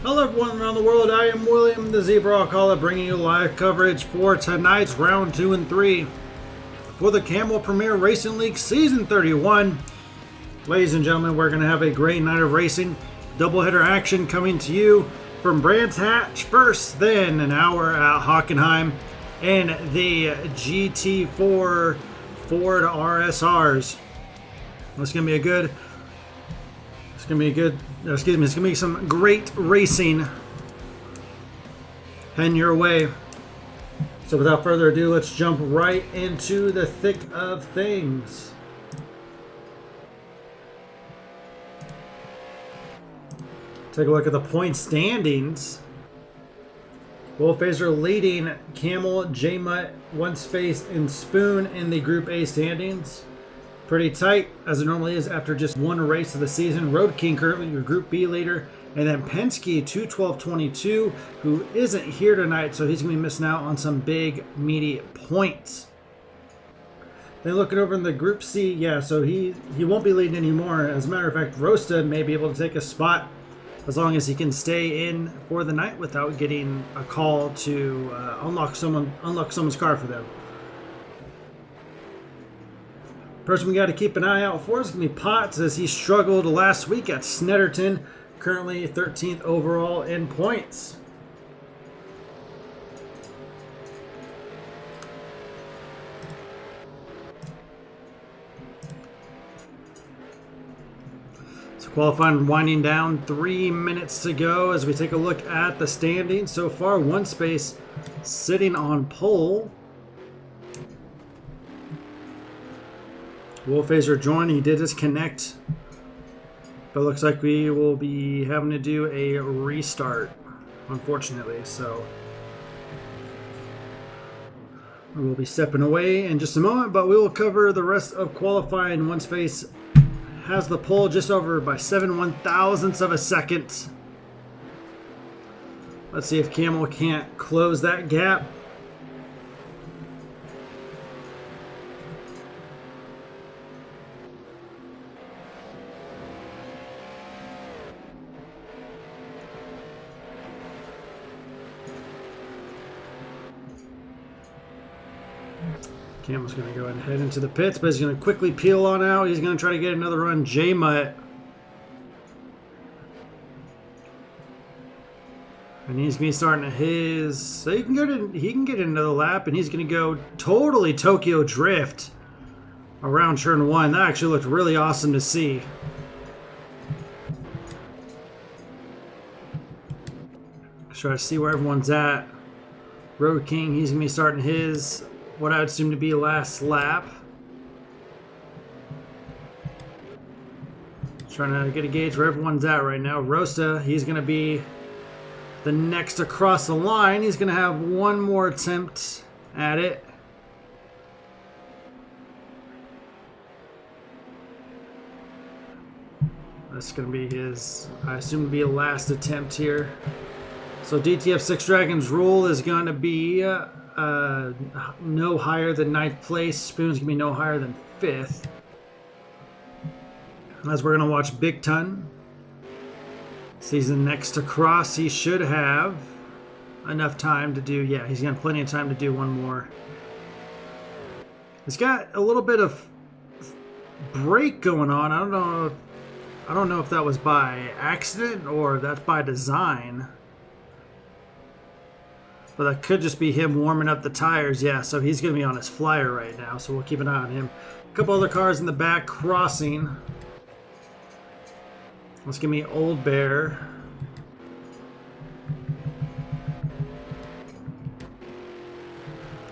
Hello everyone around the world, I am William the Zebra Caller, bringing you live coverage for tonight's round 2 and 3 for the Camel Premier Racing League Season 31. Ladies and gentlemen, we're going to have a great night of racing. Doubleheader action coming to you from Brands Hatch first, then an hour at Hockenheim, and the GT4 Ford RSRs. It's going to be it's going to be some great racing heading your way. So without further ado, let's jump right into the thick of things. Take a look at the point standings. Wolfazer leading Camel, J-Mutt, One Space, and Spoon in the Group A standings. Pretty tight, as it normally is after just one race of the season. Road King currently your Group B leader. And then Penske 212.22, who isn't here tonight, so he's going to be missing out on some big, meaty points. Then looking over in the Group C, yeah, so he won't be leading anymore. As a matter of fact, Rosta may be able to take a spot as long as he can stay in for the night without getting a call to unlock someone's car for them. Person we got to keep an eye out for is going to be Potts, as he struggled last week at Snetterton, currently 13th overall in points. So qualifying winding down, 3 minutes to go as we take a look at the standings. So far, One Space sitting on pole. Wolfazer joined, he did disconnect, but looks like we will be having to do a restart, unfortunately, so we will be stepping away in just a moment, but we will cover the rest of qualifying. One Space has the pole just over by 7/1000ths of a second. Let's see if Camel can't close that gap. Camel's going to go ahead and head into the pits, but he's going to quickly peel on out. He's going to try to get another run. J-Mutt. And he's going to be starting his... So he can get another lap, and he's going to go totally Tokyo Drift around turn 1. That actually looked really awesome to see. Let's try to see where everyone's at. Road King, he's going to be starting his... what I would assume to be last lap. Trying to get a gauge where everyone's at right now. Rosta, he's going to be the next across the line. He's going to have one more attempt at it. That's going to be his, I assume, to be a last attempt here. So DTF Six Dragons rule is going to be no higher than 9th place. Spoon's gonna be no higher than 5th. As we're gonna watch Big Ton. Season next across, he should have enough time to do. Yeah, he's got plenty of time to do one more. He's got a little bit of break going on. I don't know if that was by accident or if that's by design. But that could just be him warming up the tires. Yeah, so he's going to be on his flyer right now, so we'll keep an eye on him. A couple other cars in the back crossing. Let's give me Old Bear.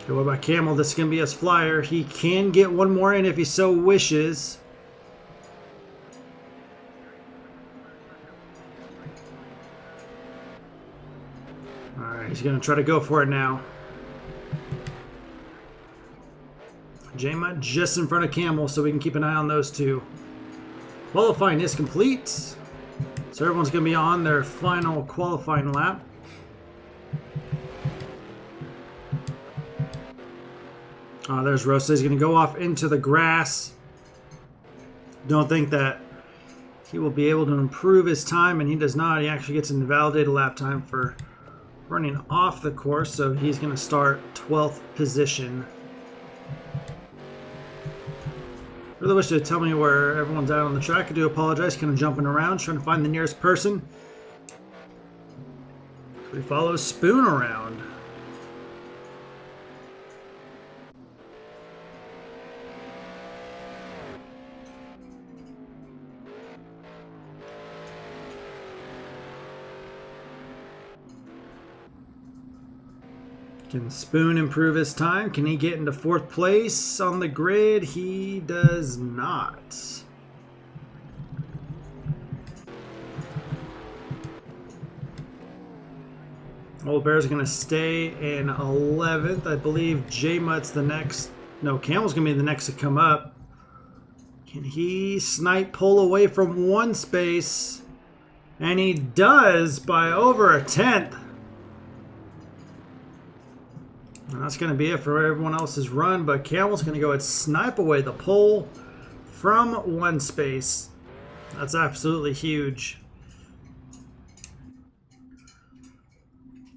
Okay, what about Camel? This is going to be his flyer. He can get one more in if he so wishes. He's going to try to go for it now. J-Mutt just in front of Camel, so we can keep an eye on those two. Qualifying is complete. So everyone's going to be on their final qualifying lap. There's Rosa. He's going to go off into the grass. Don't think that he will be able to improve his time, and he does not. He actually gets an invalidated lap time for running off the course, so he's going to start 12th position. Really wish they'd tell me where everyone's at on the track. I do apologize, kind of jumping around, trying to find the nearest person. We follow Spoon around. Can Spoon improve his time? Can he get into 4th place on the grid? He does not. Old Bear's going to stay in 11th. I believe J-Mutt's the next. No, Camel's going to be the next to come up. Can he snipe pull away from 1 space? And he does by over a 1/10. And that's going to be it for everyone else's run, but Camel's going to go and snipe away the pole from 1 space. That's absolutely huge.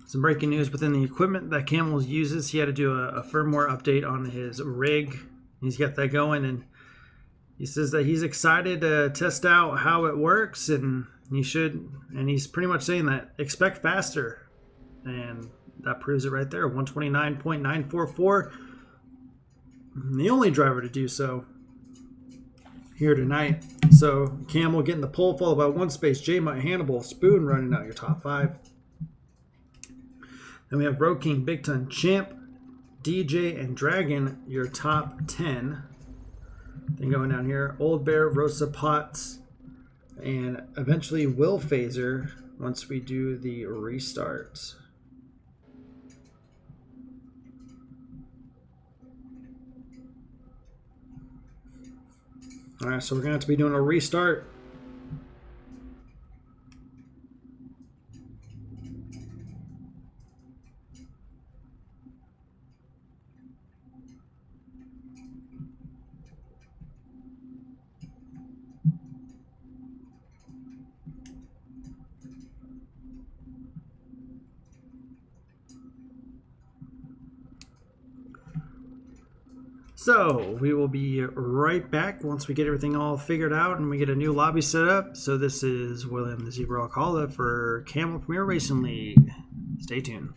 Some breaking news within the equipment that Camel uses. He had to do a firmware update on his rig. He's got that going, and he says that he's excited to test out how it works, and he should. And he's pretty much saying that expect faster, and that proves it right there. 129.944. The only driver to do so here tonight. So Camel getting the pole, followed by 1 space. J-Mutt, Hannibal, Spoon running out your top 5. Then we have Road King, Big Ton, Champ, DJ, and Dragon, your top 10. Then going down here, Old Bear, Rosa Potts, and eventually Will Phaser once we do the restart. All right, so we're going to have to be doing a restart. So we will be right back once we get everything all figured out and we get a new lobby set up. So this is William the Zebra Alcala for Camel Premier Racing League. Stay tuned.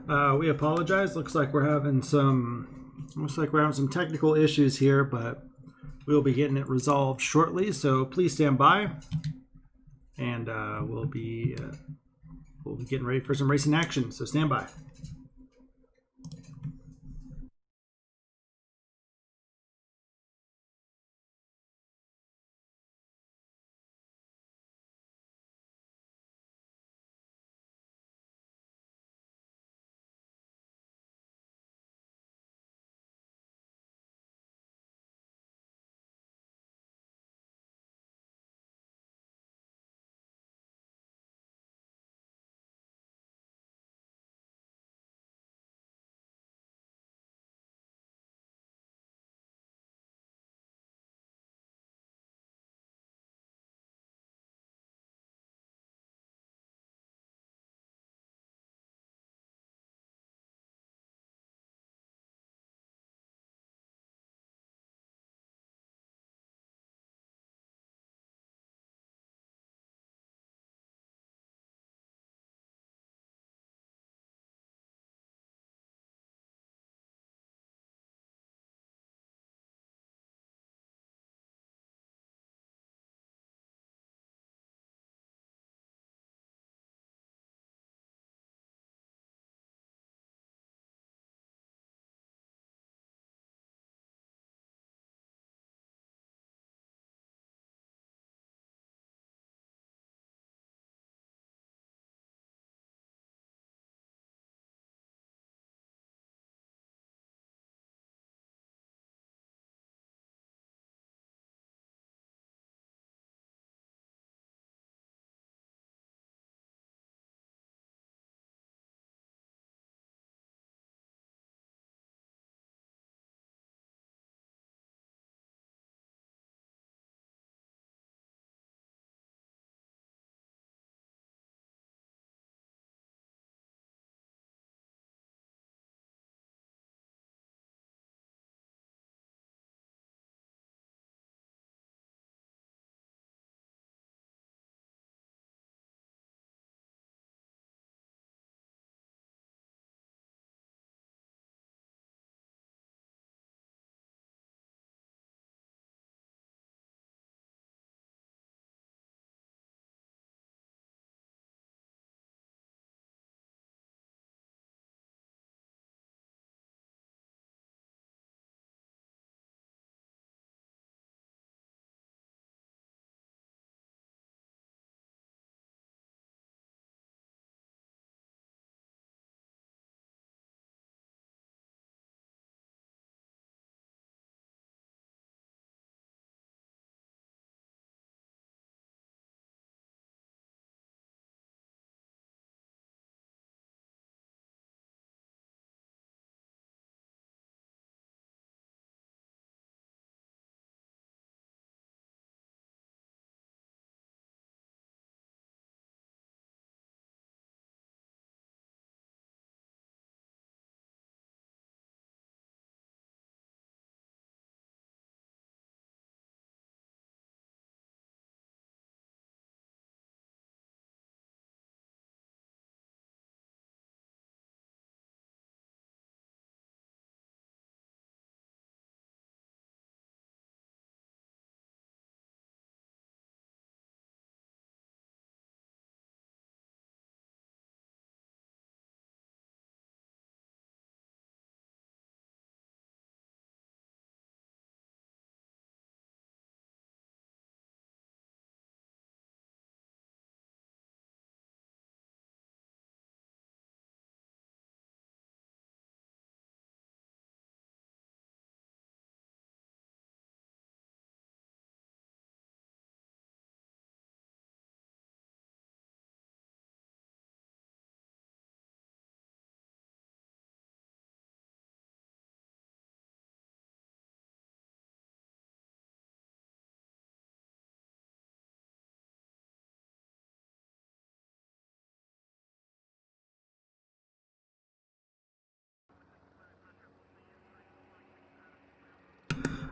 We apologize. Looks like we're having some technical issues here, but we'll be getting it resolved shortly. So please stand by, and we'll be getting ready for some racing action. So stand by.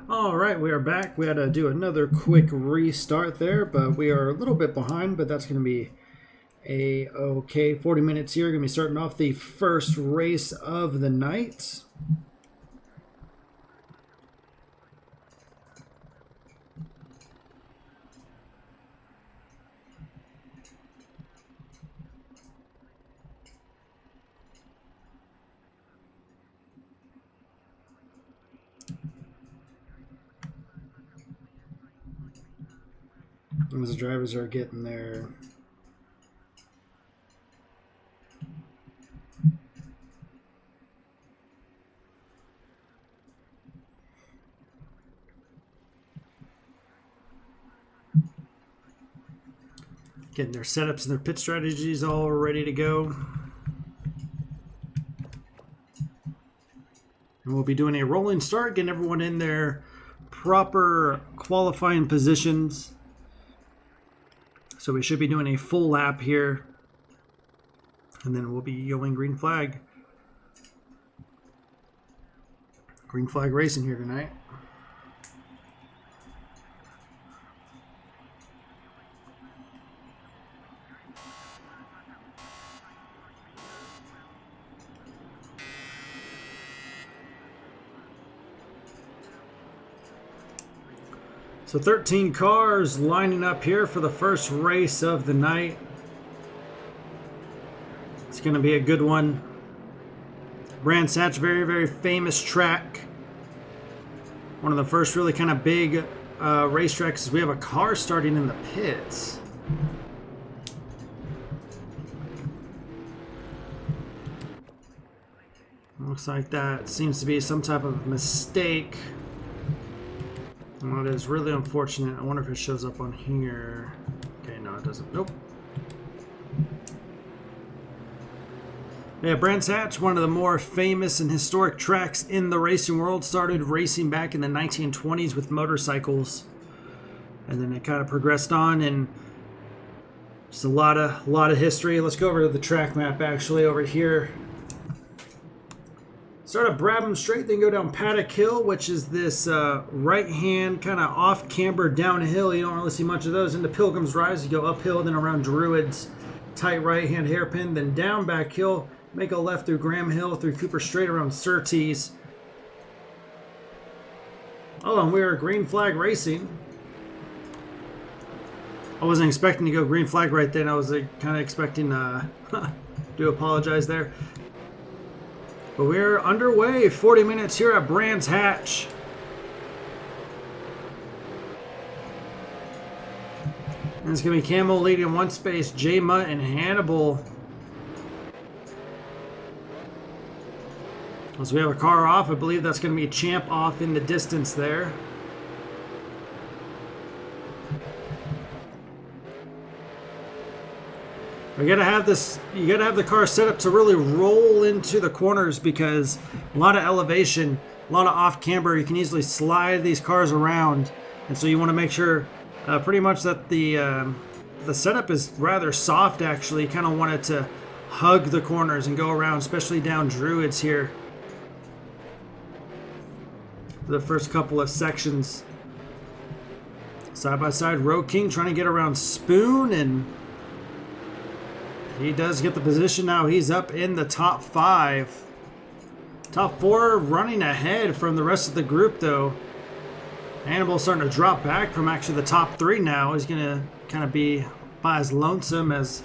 All right, we are back. We had to do another quick restart there, but we are a little bit behind, but that's going to be Okay, 40 minutes here. Going to be starting off the first race of the night. As the drivers are getting there. Getting their setups and their pit strategies all ready to go. And we'll be doing a rolling start, getting everyone in their proper qualifying positions. So we should be doing a full lap here. And then we'll be yelling green flag. Green flag racing here tonight. So 13 cars lining up here for the first race of the night. It's going to be a good one. Brands Hatch, very, very famous track. One of the first really kind of big racetracks. We have a car starting in the pits. Looks like that seems to be some type of mistake. Well, it is really unfortunate. I wonder if it shows up on here. Okay, no, it doesn't. Nope. Yeah, Brands Hatch, one of the more famous and historic tracks in the racing world, started racing back in the 1920s with motorcycles, and then it kind of progressed on, and just a lot of history. Let's go over to the track map actually over here. Start at Brabham Straight, then go down Paddock Hill, which is this right-hand kind of off-camber downhill. You don't really see much of those. Into Pilgrim's Rise, you go uphill, then around Druids, tight right-hand hairpin, then down back hill, make a left through Graham Hill, through Cooper Straight around Surtees. Oh, and we are green flag racing. I wasn't expecting to go green flag right then. I was kind of expecting do apologize there. But we're underway, 40 minutes here at Brands Hatch. And it's going to be Camo leading one space, J Mutt and Hannibal. As we have a car off, I believe that's going to be a Champ off in the distance there. You gotta have the car set up to really roll into the corners, because a lot of elevation, a lot of off camber. You can easily slide these cars around, and so you want to make sure pretty much that the setup is rather soft. Actually, you kind of want it to hug the corners and go around, especially down Druids here. The first couple of sections, side by side, Road King trying to get around Spoon, and he does get the position now. He's up in the top 5. Top 4 running ahead from the rest of the group, though. Hannibal's starting to drop back from actually the top 3 now. He's going to kind of be by his lonesome as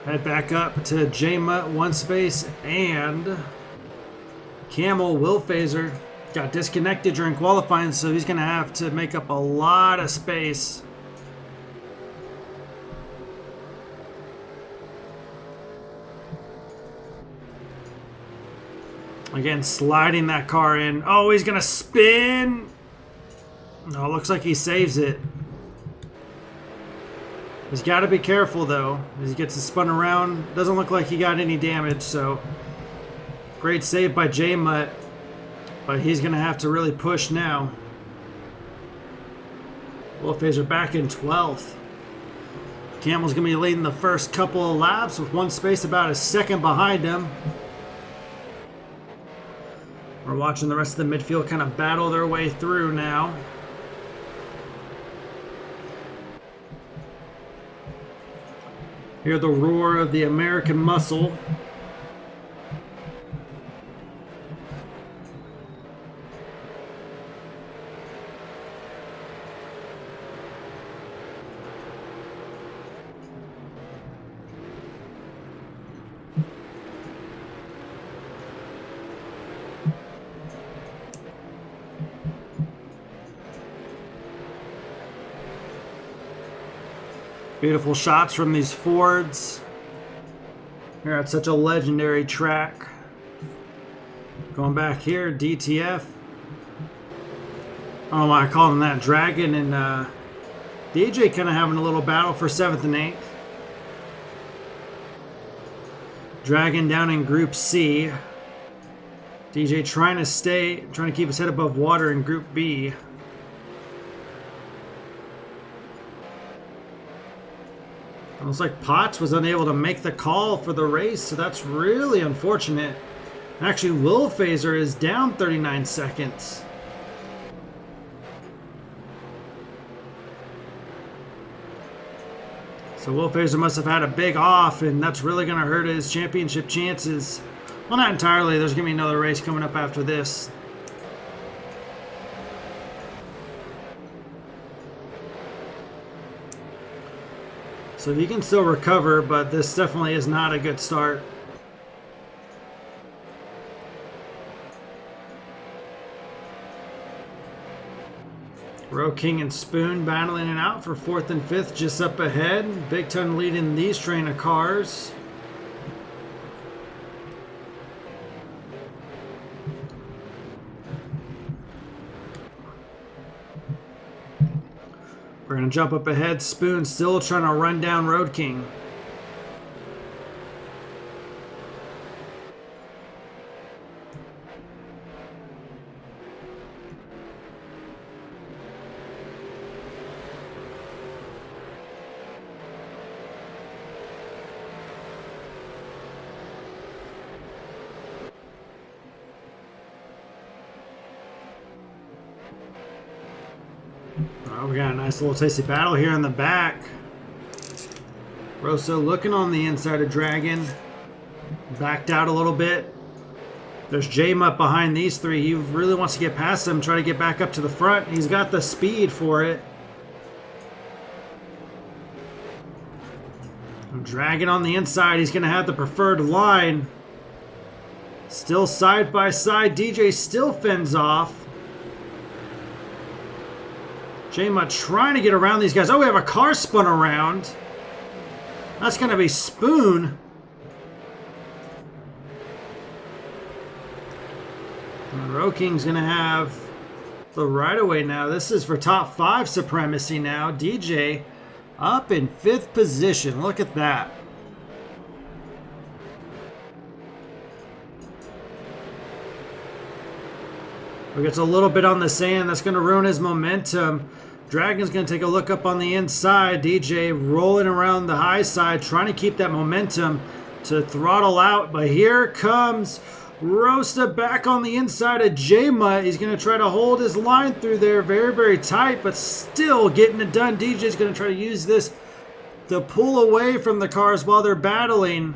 head back up to J-Mutt, one space, and Camel Will Phaser got disconnected during qualifying, so he's going to have to make up a lot of space. Again, sliding that car in. Oh, he's going to spin. No, it looks like he saves it. He's got to be careful, though, as he gets it spun around. Doesn't look like he got any damage, so great save by J-Mutt. But he's going to have to really push now. Wolfhazer back in 12th. Camel's going to be leading the first couple of laps with one space about a second behind him. We're watching the rest of the midfield kind of battle their way through now. Hear the roar of the American muscle. Beautiful shots from these Fords. Here at such a legendary track. Going back here, DTF. I don't know why I call them that. Dragon and DJ kind of having a little battle for 7th and 8th. Dragon down in Group C. DJ trying to keep his head above water in Group B. Looks like Potts was unable to make the call for the race, so that's really unfortunate. Actually, Will Phaser is down 39 seconds. So Will Phaser must have had a big off, and that's really going to hurt his championship chances. Well, not entirely. There's going to be another race coming up after this. So he can still recover, but this definitely is not a good start. Road King and Spoon battling it out for 4th and 5th, just up ahead. Big Ton leading these train of cars. We're going to jump up ahead. Spoon still trying to run down Road King. Oh, we got a nice little tasty battle here in the back. Rosso looking on the inside of Dragon. Backed out a little bit. There's J-Mutt behind these three. He really wants to get past them, try to get back up to the front. He's got the speed for it. Dragon on the inside. He's going to have the preferred line. Still side by side. DJ still fends off. J-Mutt trying to get around these guys. Oh, we have a car spun around. That's going to be Spoon. And Road King's going to have the right of way now. This is for top 5 supremacy now. DJ up in 5th position. Look at that. He gets a little bit on the sand. That's going to ruin his momentum. Dragon's going to take a look up on the inside. DJ rolling around the high side, trying to keep that momentum to throttle out. But here comes Rosta back on the inside of J-Mutt. He's going to try to hold his line through there. Very, very tight, but still getting it done. DJ's going to try to use this to pull away from the cars while they're battling.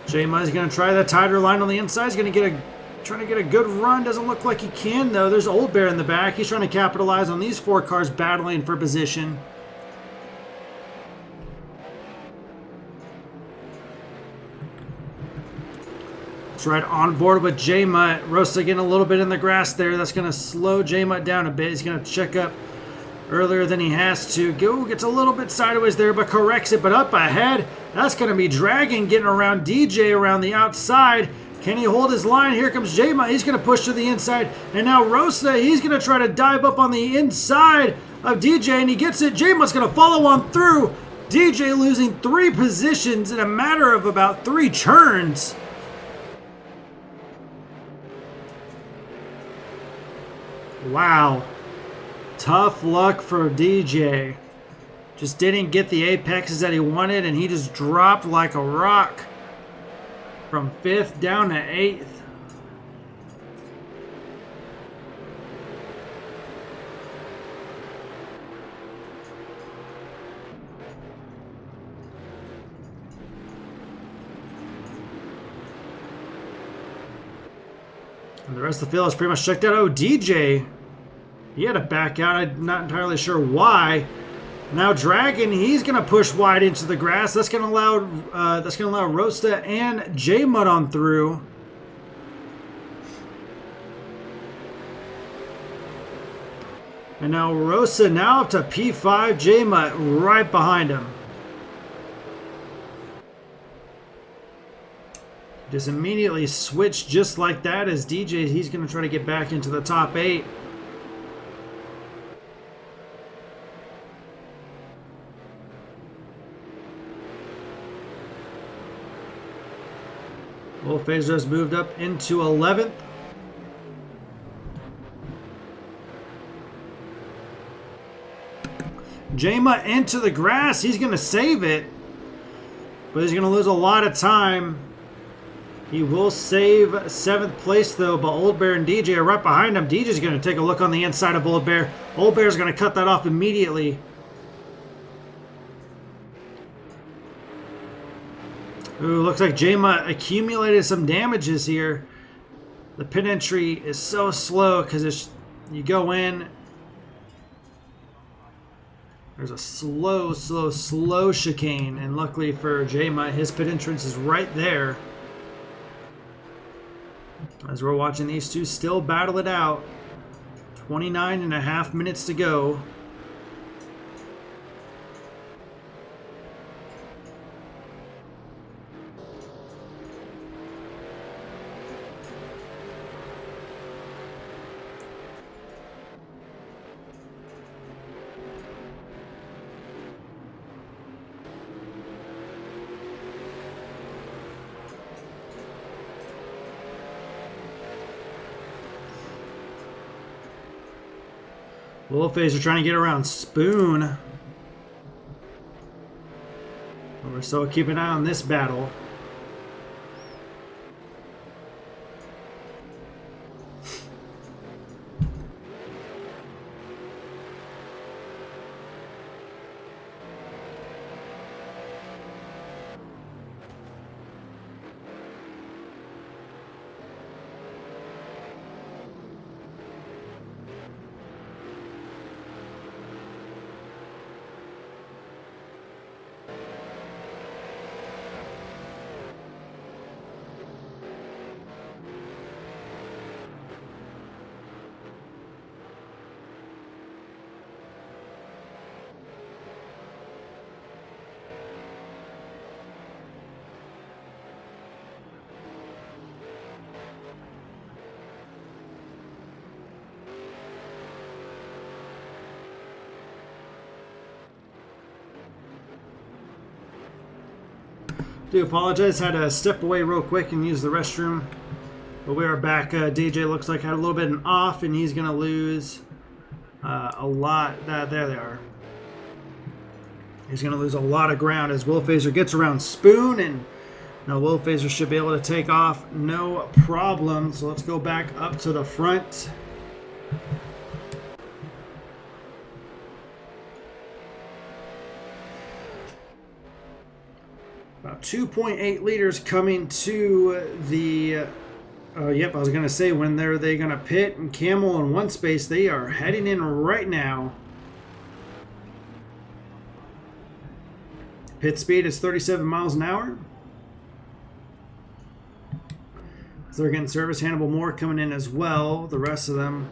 J-Mutt is going to try the tighter line on the inside. He's going to trying to get a good run. Doesn't look like he can, though. There's Old Bear in the back. He's trying to capitalize on these 4 cars battling for position. It's right on board with J-Mutt. Rosa getting a little bit in the grass there. That's going to slow J-Mutt down a bit. He's going to check up earlier than he has to. Gets a little bit sideways there, but corrects it. But up ahead, that's going to be Dragon getting around DJ around the outside. Can he hold his line? Here comes J-Mutt. He's going to push to the inside. And now Rosa, he's going to try to dive up on the inside of DJ, and he gets it. J-Mutt's going to follow on through. DJ losing 3 positions in a matter of about 3 turns. Wow. Tough luck for DJ. Just didn't get the apexes that he wanted, and he just dropped like a rock from 5th down to 8th. And the rest of the field is pretty much checked out. Oh, DJ, he had to back out. I'm not entirely sure why. Now Dragon, he's gonna push wide into the grass. That's gonna allow Rosta and J Mud on through. And now Rosa now up to P5, J Mud right behind him. Just immediately switched just like that as DJ, he's gonna try to get back into the top 8. Wolf Phaser has moved up into 11th. Jama into the grass. He's going to save it, but he's going to lose a lot of time. He will save 7th place, though, but Old Bear and DJ are right behind him. DJ's going to take a look on the inside of Old Bear. Old Bear's going to cut that off immediately. Ooh, looks like Jama accumulated some damages here. The pit entry is so slow because you go in. There's a slow chicane, and luckily for Jama, his pit entrance is right there. As we're watching these two still battle it out. 29.5 minutes to go. Wolf Phaser trying to get around Spoon. We're still keeping an eye on this battle. Do apologize, had to step away real quick and use the restroom. But we are back. DJ looks like had a little bit of an off, and he's going to lose a lot. There they are. He's going to lose a lot of ground as Wolf Phaser gets around Spoon, and now Wolf Phaser should be able to take off no problem. So let's go back up to the front. About 2.8 liters coming to the, yep, I was going to say, when they going to pit and Camel in one space. They are heading in right now. Pit speed is 37 miles an hour. So they're getting service. Hannibal Moore coming in as well. The rest of them,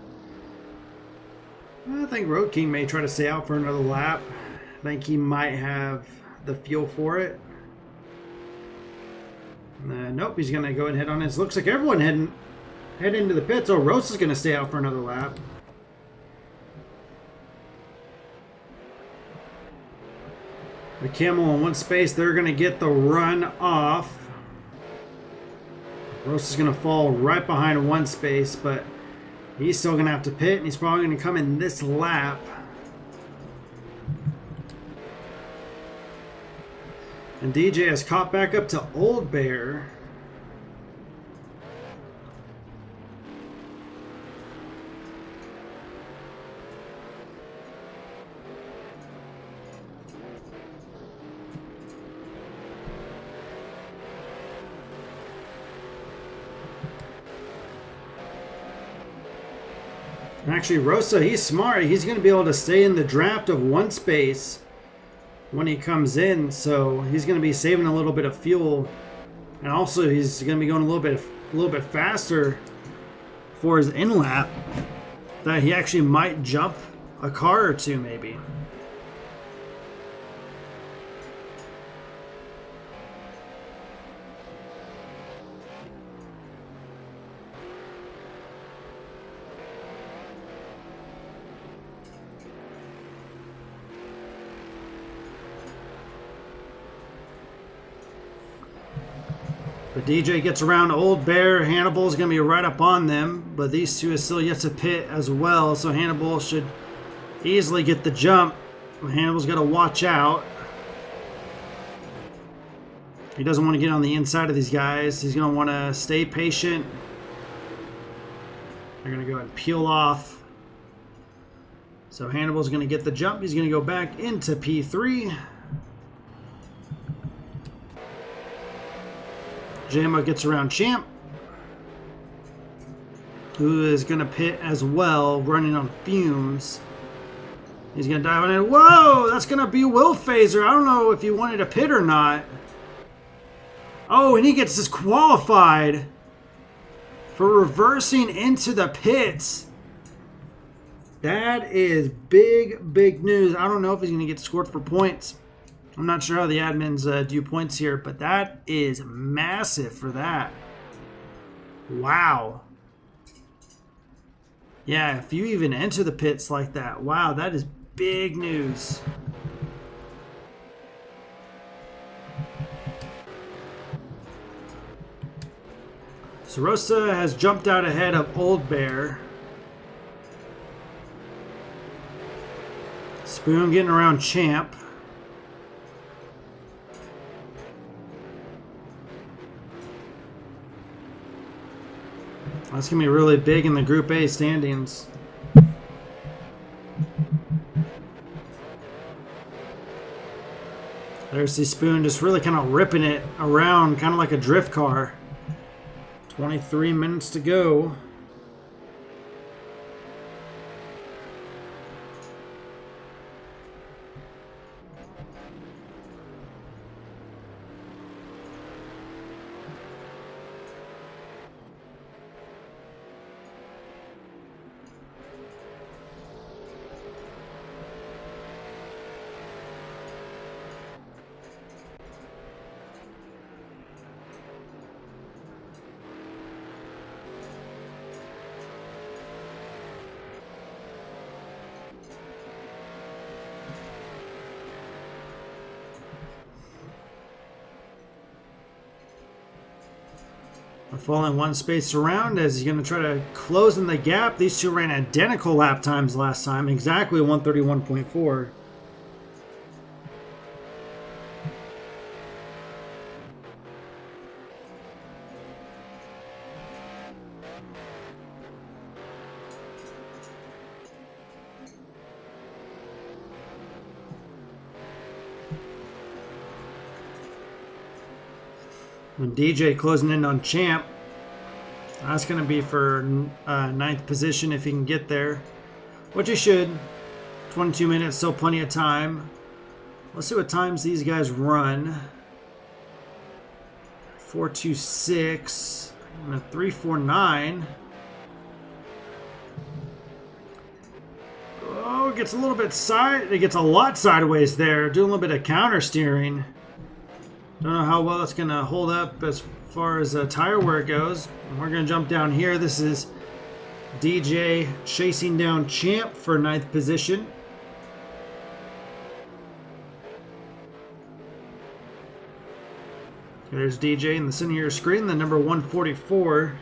I think Road King may try to stay out for another lap. I think he might have the fuel for it. Nope, he's going to go ahead and head on this. Looks like everyone head into the pits. Oh, Rose is going to stay out for another lap. The Camel in one space, they're going to get the run off. Rose is going to fall right behind one space, but he's still going to have to pit, and he's probably going to come in this lap. And DJ has caught back up to Old Bear. Actually, Rosa, he's smart. He's going to be able to stay in the draft of one space when he comes in, so he's going to be saving a little bit of fuel, and also he's going to be going a little bit faster for his in lap. That he actually might jump a car or two, maybe. But DJ gets around Old Bear. Hannibal's going to be right up on them. But these two are still yet to pit as well. So Hannibal should easily get the jump. Hannibal's got to watch out. He doesn't want to get on the inside of these guys. He's going to want to stay patient. They're going to go ahead and peel off. So Hannibal's going to get the jump. He's going to go back into P3. JMO gets around Champ, who is going to pit as well, running on fumes. He's going to dive on it. Whoa, that's going to be Will Phaser. I don't know if he wanted to pit or not. Oh, and he gets disqualified for reversing into the pits. That is big, big news. I don't know if he's going to get scored for points. I'm not sure how the admins do points here, but that is massive for that. Wow. Yeah, if you even enter the pits like that, wow, that is big news. Sorosa has jumped out ahead of Old Bear. Spoon getting around Champ. That's going to be really big in the Group A standings. There's the Spoon just really kind of ripping it around, kind of like a drift car. 23 minutes to go. Falling one space around as he's going to try to close in the gap. These two ran identical lap times last time, exactly 131.4. When DJ closing in on Champ, that's going to be for 9th position if he can get there, which he should. 22 minutes, still plenty of time. Let's see what times these guys run. 4.26 and 3.49. Oh, it gets a little bit it gets a lot sideways there. Doing a little bit of counter steering. Don't know how well it's going to hold up as far as tire wear goes. We're going to jump down here. This is DJ chasing down Champ for 9th position. There's DJ in the center of your screen, the number 144.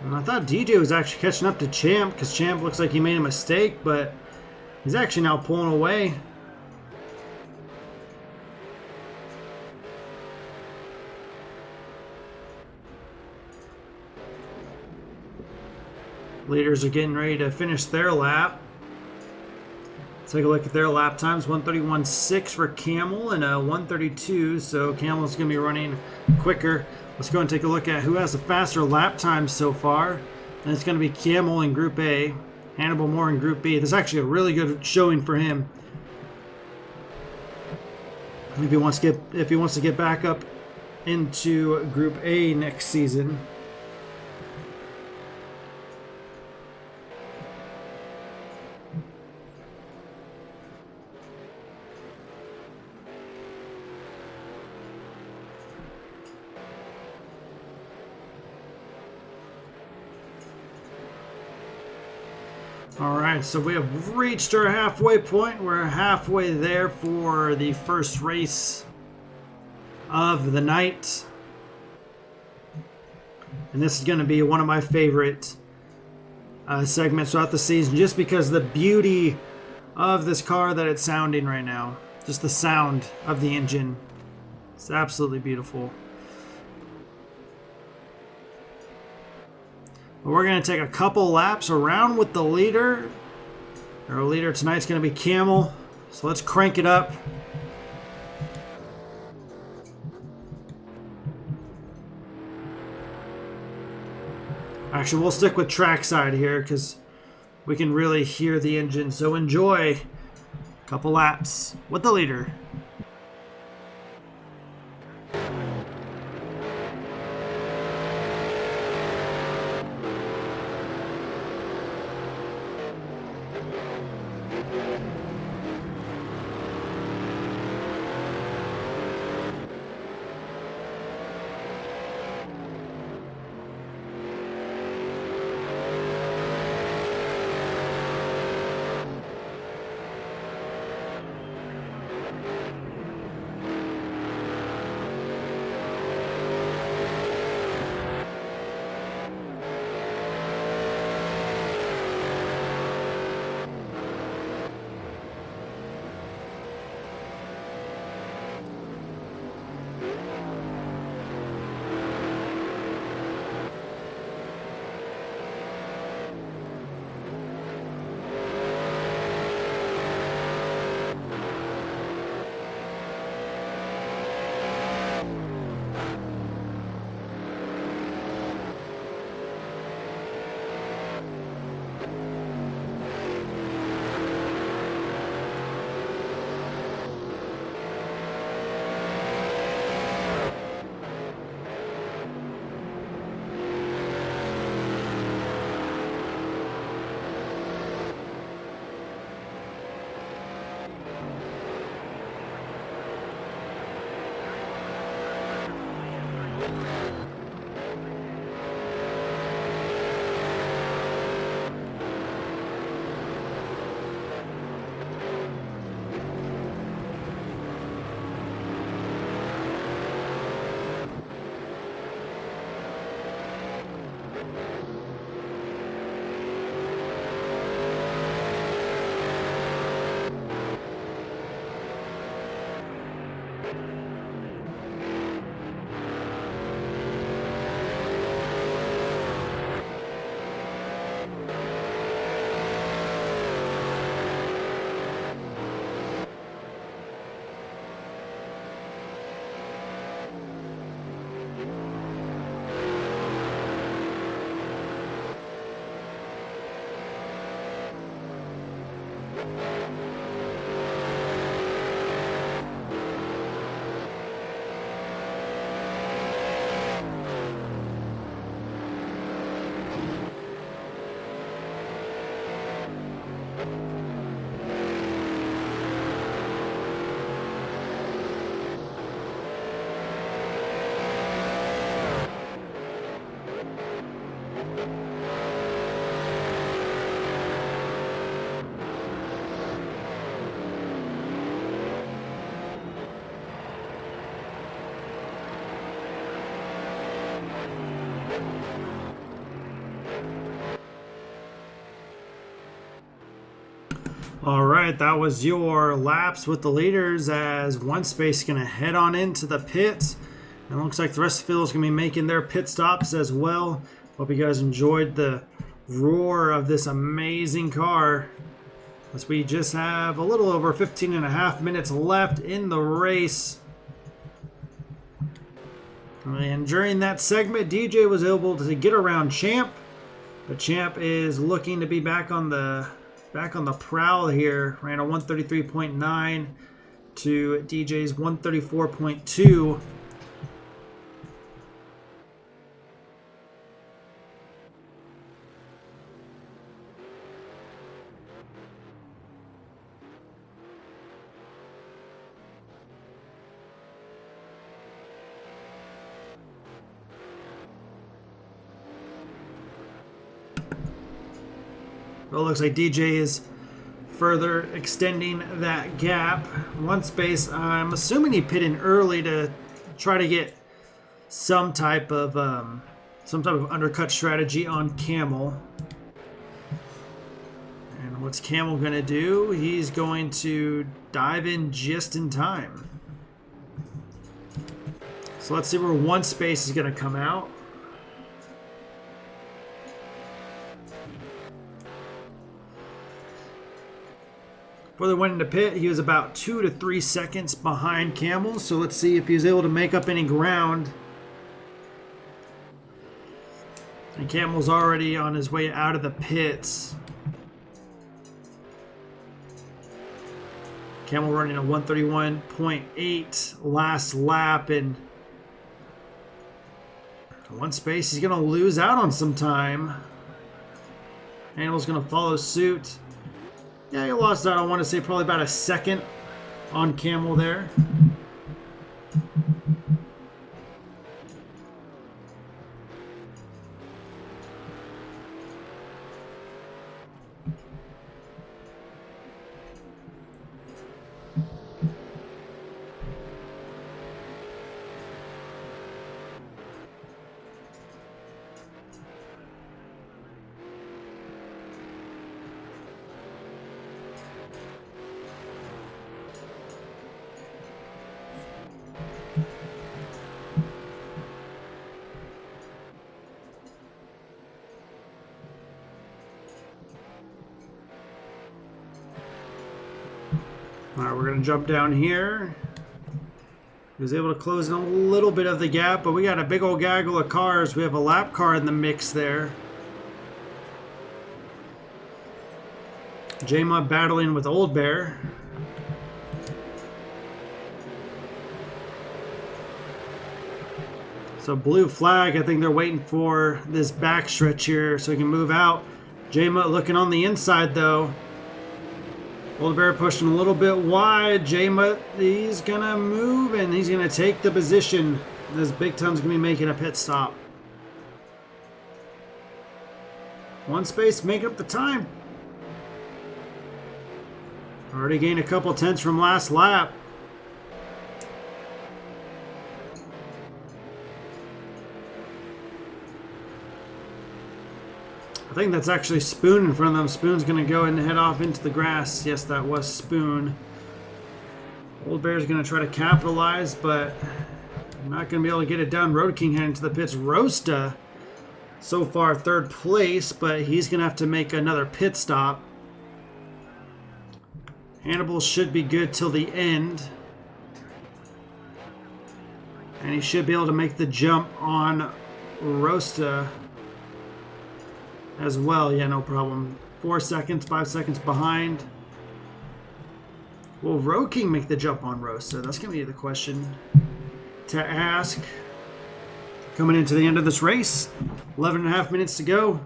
And I thought DJ was actually catching up to Champ because Champ looks like he made a mistake, but he's actually now pulling away. Leaders are getting ready to finish their lap. Take a look at their lap times. 1:31.6 for Camel and 1:32. So Camel's going to be running quicker. Let's go and take a look at who has the faster lap times so far. And it's going to be Camel in Group A. Hannibal Moore in Group B. This is actually a really good showing for him. If he wants to get back up into Group A next season. Alright, so we have reached our halfway point. We're halfway there for the first race of the night. And this is going to be one of my favorite segments throughout the season, just because of the beauty of this car that it's sounding right now. Just the sound of the engine. It's absolutely beautiful. We're going to take a couple laps around with the leader. Our leader tonight's going to be Camel. So let's crank it up. Actually, we'll stick with trackside here because we can really hear the engine. So enjoy a couple laps with the leader. All right, that was your laps with the leaders as One Space going to head on into the pits. And it looks like the rest of the field is going to be making their pit stops as well. Hope you guys enjoyed the roar of this amazing car, as we just have a little over 15 and a half minutes left in the race. And during that segment, DJ was able to get around Champ. The Champ is looking to be back on the prowl here. Ran a 133.9 to DJ's 134.2. Well, it looks like DJ is further extending that gap. One Space, I'm assuming he pit in early to try to get some type of undercut strategy on Camel. And what's Camel going to do? He's going to dive in just in time. So let's see where One Space is going to come out. Before they went into pit, he was about 2 to 3 seconds behind Camel. So let's see if he's able to make up any ground. And Camel's already on his way out of the pits. Camel running a 131.8 last lap, and One Space, he's going to lose out on some time. Camel's going to follow suit. Yeah, he lost out, I want to say, probably about a second on Camel there. All right, we're going to jump down here. He was able to close in a little bit of the gap, but we got a big old gaggle of cars. We have a lap car in the mix there. J-Mud battling with Old Bear. So blue flag, I think they're waiting for this backstretch here so he can move out. J-Mud looking on the inside though. Old Bear pushing a little bit wide. J-Mud, he's going to move and he's going to take the position. This Big Ton's going to be making a pit stop. One Space making up the time. Already gained a couple tenths from last lap. I think that's actually Spoon in front of them. Spoon's going to go and head off into the grass. Yes, that was Spoon. Old Bear's going to try to capitalize, but not going to be able to get it done. Road King heading to the pits. Rosta, so far third place, but he's going to have to make another pit stop. Hannibal should be good till the end. And he should be able to make the jump on Rosta as well. Yeah, no problem. 4 seconds, 5 seconds behind. Will Road King make the jump on Rosta? That's going to be the question to ask. Coming into the end of this race. 11 and a half minutes to go.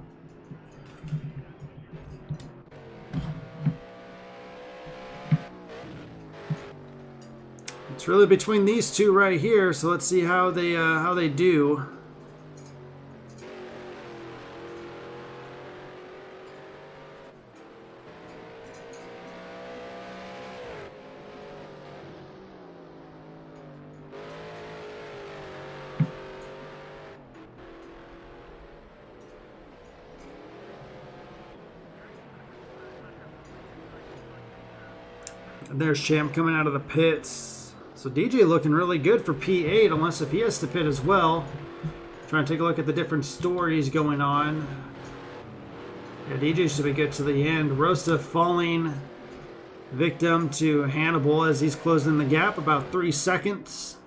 It's really between these two right here, so let's see how they do. And there's Champ coming out of the pits. So DJ looking really good for P8, unless if he has to pit as well. Trying to take a look at the different stories going on. Yeah, DJ should be good to the end. Rosta falling victim to Hannibal as he's closing the gap about 3 seconds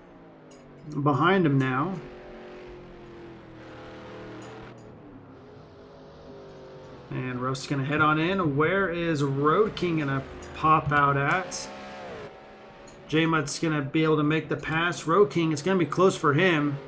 behind him now. And Rosta's going to head on in. Where is Road King going to pop out at? J-Mutt's going to be able to make the pass. Road King, it's going to be close for him.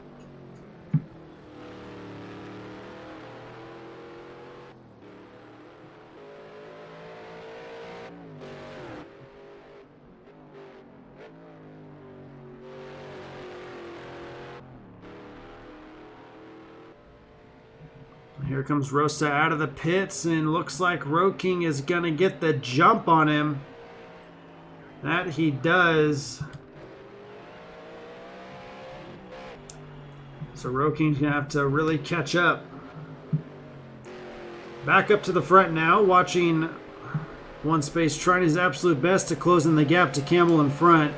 Here comes Rosta out of the pits, and looks like Road King is going to get the jump on him. That he does. So Road King's going to have to really catch up. Back up to the front now, watching One Space trying his absolute best to close in the gap to Campbell in front.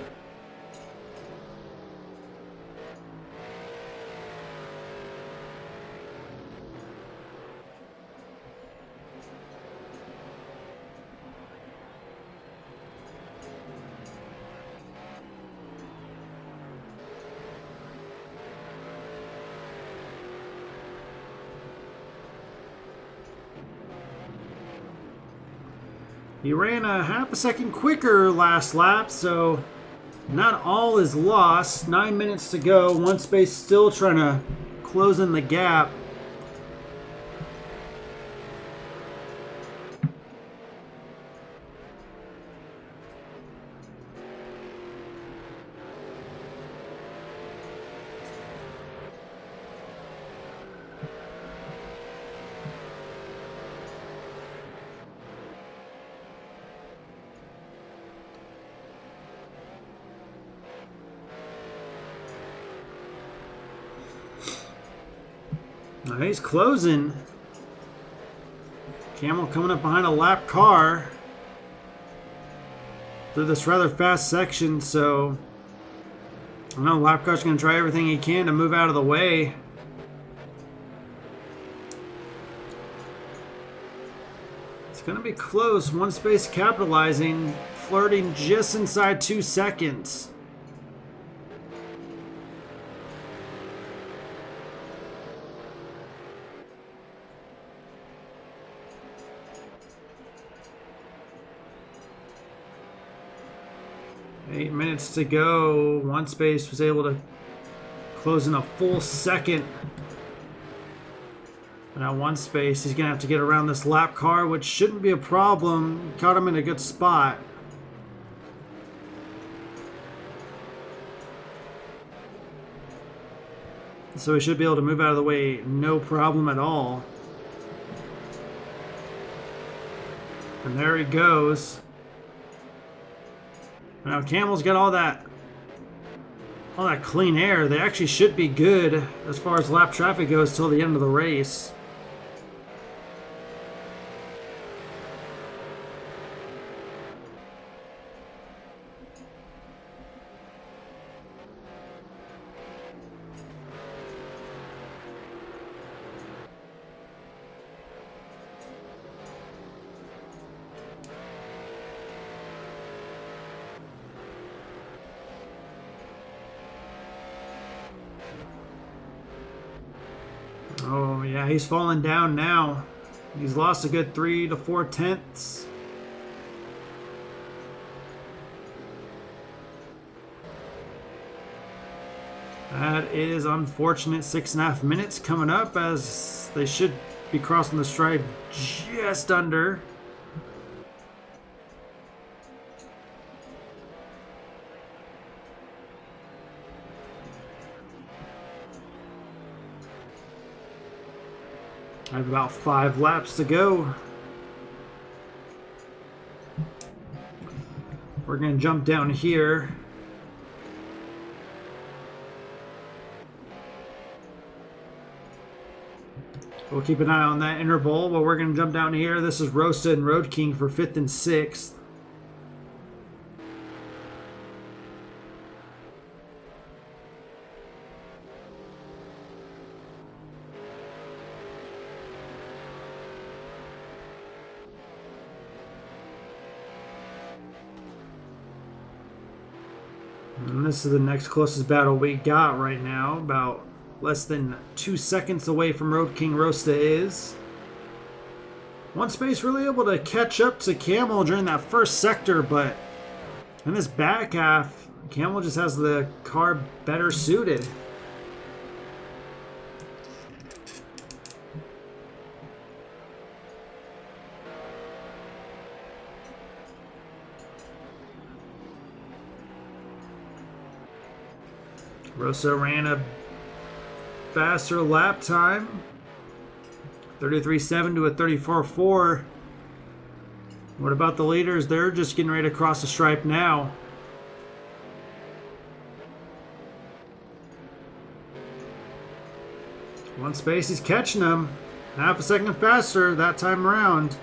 He ran a half a second quicker last lap, so not all is lost. 9 minutes to go. One Space still trying to close in the gap. Now he's closing. Camel coming up behind a lap car through this rather fast section, so I know lap car's going to try everything he can to move out of the way. It's going to be close. One Space capitalizing, flirting just inside 2 seconds. Eight minutes to go. One Space was able to close in a full second. Now One Space, he's going to have to get around this lap car, which shouldn't be a problem. Caught him in a good spot. So he should be able to move out of the way, no problem at all. And there he goes. Now Camel's got all that clean air. They actually should be good as far as lap traffic goes till the end of the race. Oh, yeah, he's falling down now. He's lost a good 3 to 4 tenths. That is unfortunate. 6.5 minutes coming up as they should be crossing the stripe just under. I have about 5 laps to go. We're going to jump down here. We'll keep an eye on that interval, but we're going to jump down here. This is Rosta and Road King for 5th and 6th. And this is the next closest battle we got right now. About less than 2 seconds away from Road King Rosta is. One Space really able to catch up to Camel during that first sector, but in this back half, Camel just has the car better suited. Rosa ran a faster lap time, 33.7 to a 34.4. What about the leaders? They're just getting ready to cross the stripe now. One Space, he's catching them. Half a second faster that time around.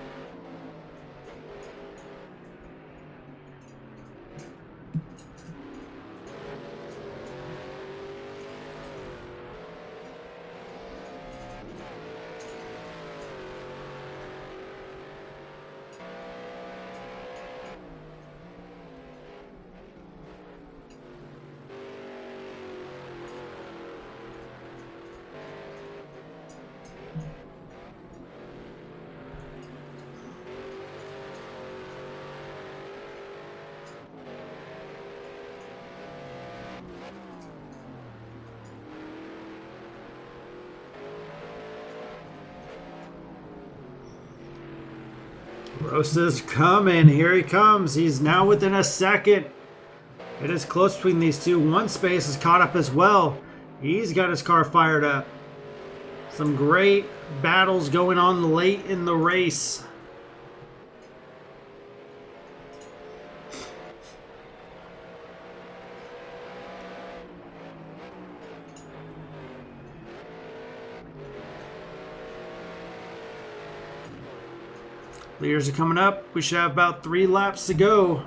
Rosa's coming. Here he comes. He's now within a second. It is close between these two. One Space is caught up as well. He's got his car fired up. Some great battles going on late in the race. Leaders are coming up. We should have about 3 laps to go.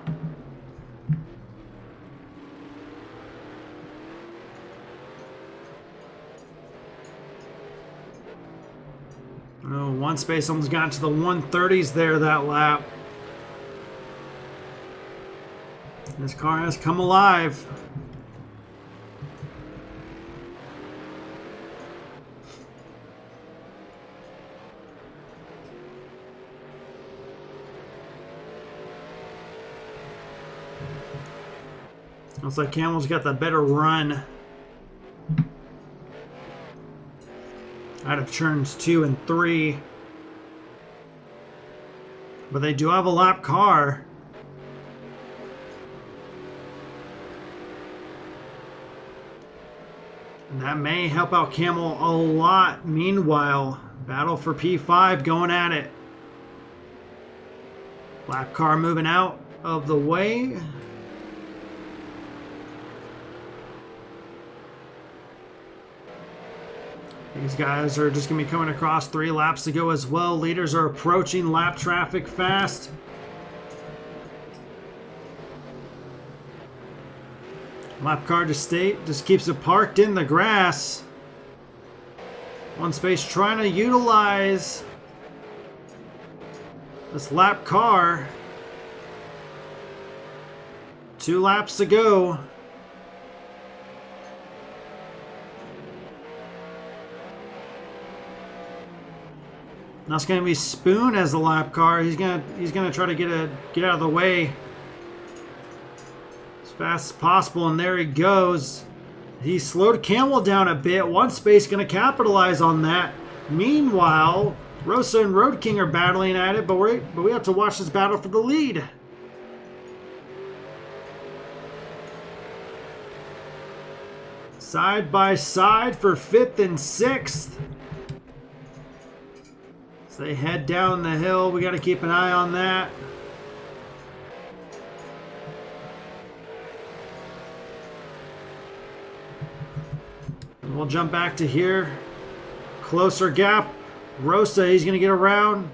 Oh, One Space almost got to the 130s there that lap. This car has come alive. Looks like Camel's got the better run out of turns 2 and 3. But they do have a lap car. And that may help out Camel a lot. Meanwhile, battle for P5 going at it. Lap car moving out of the way. These guys are just going to be coming across 3 laps to go as well. Leaders are approaching lap traffic fast. Lap car just keeps it parked in the grass. One Space trying to utilize this lap car. 2 laps to go. Now it's going to be Spoon as the lap car. He's gonna try to get out of the way as fast as possible, and there he goes. He slowed Camel down a bit. One Space going to capitalize on that. Meanwhile, Rosa and Road King are battling at it, but we have to watch this battle for the lead. Side by side for 5th and 6th. They head down the hill. We got to keep an eye on that. And we'll jump back to here. Closer gap. Rosa, he's going to get around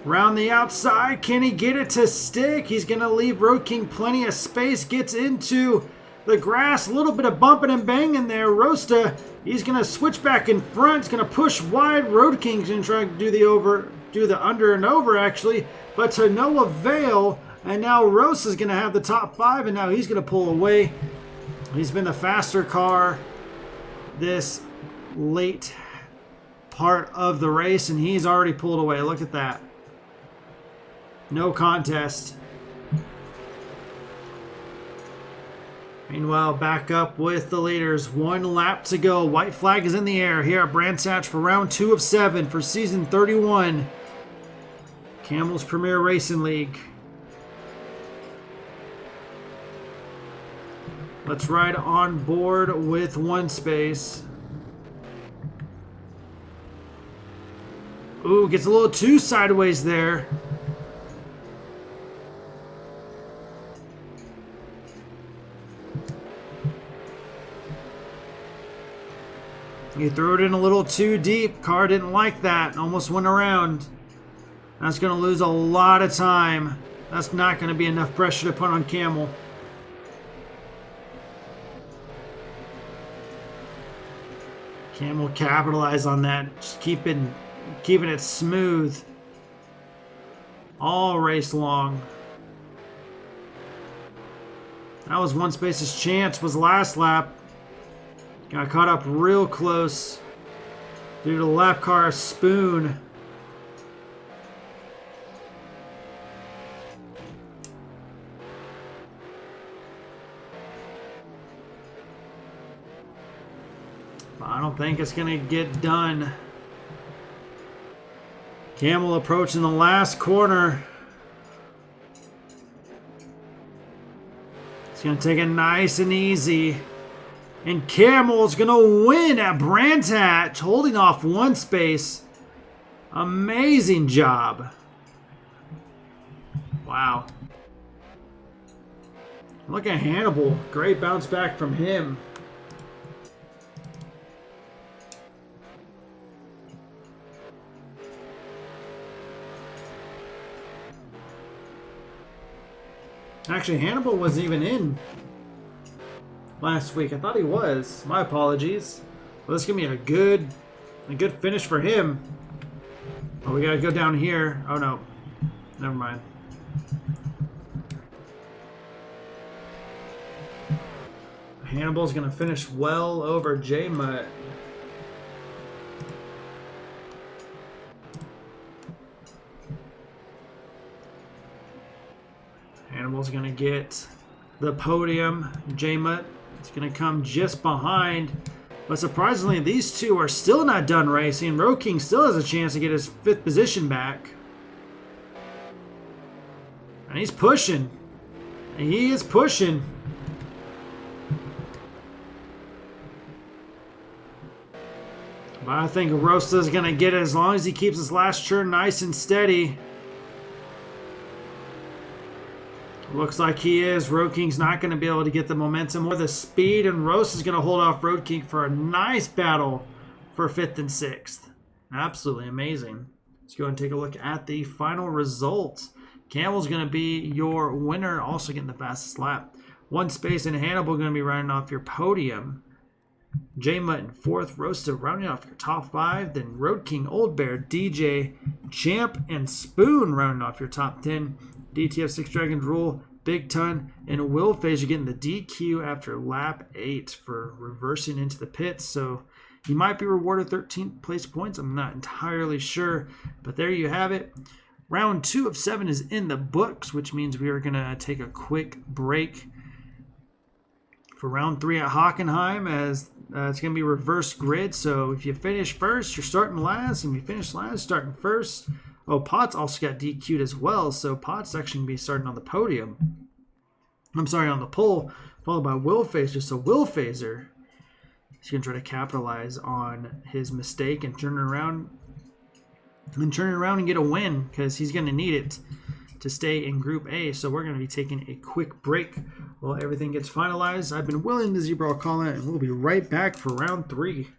the outside. Can he get it to stick? He's going to leave Road King plenty of space. Gets into the grass. A little bit of bumping and banging there. Rosta, he's going to switch back in front. He's going to push wide. Road King's going to try to do the under and over, actually. But to no avail And now Ross is going to have the top 5, and now he's going to pull away. He's been the faster car this late part of the race, and he's already pulled away. Look at that. No contest. Meanwhile, back up with the leaders. 1 lap to go. White flag is in the air here at Brands Hatch for round 2 of 7 for season 31. Camel's Premier Racing League. Let's ride on board with 1 space. Ooh, gets a little too sideways there. He threw it in a little too deep. Car didn't like that. Almost went around. That's going to lose a lot of time. That's not going to be enough pressure to put on Camel. Camel capitalize on that. Just keeping it smooth all race long. That was 1 space's chance. Was last lap. Got caught up real close due to the lap car spoon. But I don't think it's going to get done. Camel approaching the last corner. It's going to take it nice and easy. And Camel's going to win at Brands Hatch, holding off 1 space. Amazing job. Wow. Look at Hannibal. Great bounce back from him. Actually, Hannibal wasn't even in last week. I thought he was. My apologies. Well, this is gonna be a good finish for him. Oh, we gotta go down here. Oh no, never mind. Hannibal's gonna finish well over J-Mutt. Hannibal's gonna get the podium. J-Mutt is gonna come just behind. But surprisingly, these two are still not done racing. Road King still has a chance to get his 5th position back. And he's pushing. He is pushing. But I think Rosta's going to get it as long as he keeps his last turn nice and steady. Looks like he is. Road King's not going to be able to get the momentum or the speed, and Rosta's going to hold off Road King for a nice battle for 5th and 6th. Absolutely amazing. Let's go and take a look at the final results. Camel's going to be your winner, also getting the fastest lap. 1 space, and Hannibal going to be rounding off your podium. J-Mutt in 4th, Rosta rounding off your top 5. Then Road King, Old Bear, DJ, Champ, and Spoon rounding off your top 10. DTF 6 Dragons Rule, Big Ton, and Will Phase are getting the DQ after lap 8 for reversing into the pits. So he might be rewarded 13th place points. I'm not entirely sure, but there you have it. Round 2 of 7 is in the books, which means we are going to take a quick break for round 3 at Hockenheim, as it's going to be reverse grid. So if you finish first, you're starting last, and if you finish last, starting first. Oh, Potts also got DQ'd as well, so Potts actually going to be starting on the podium. I'm sorry, on the pole, followed by Will Phaser. So Will Phaser, he's going to try to capitalize on his mistake and turn it around and get a win, because he's going to need it to stay in Group A. So we're going to be taking a quick break while everything gets finalized. I've been William the Zebra Colin, and we'll be right back for round 3.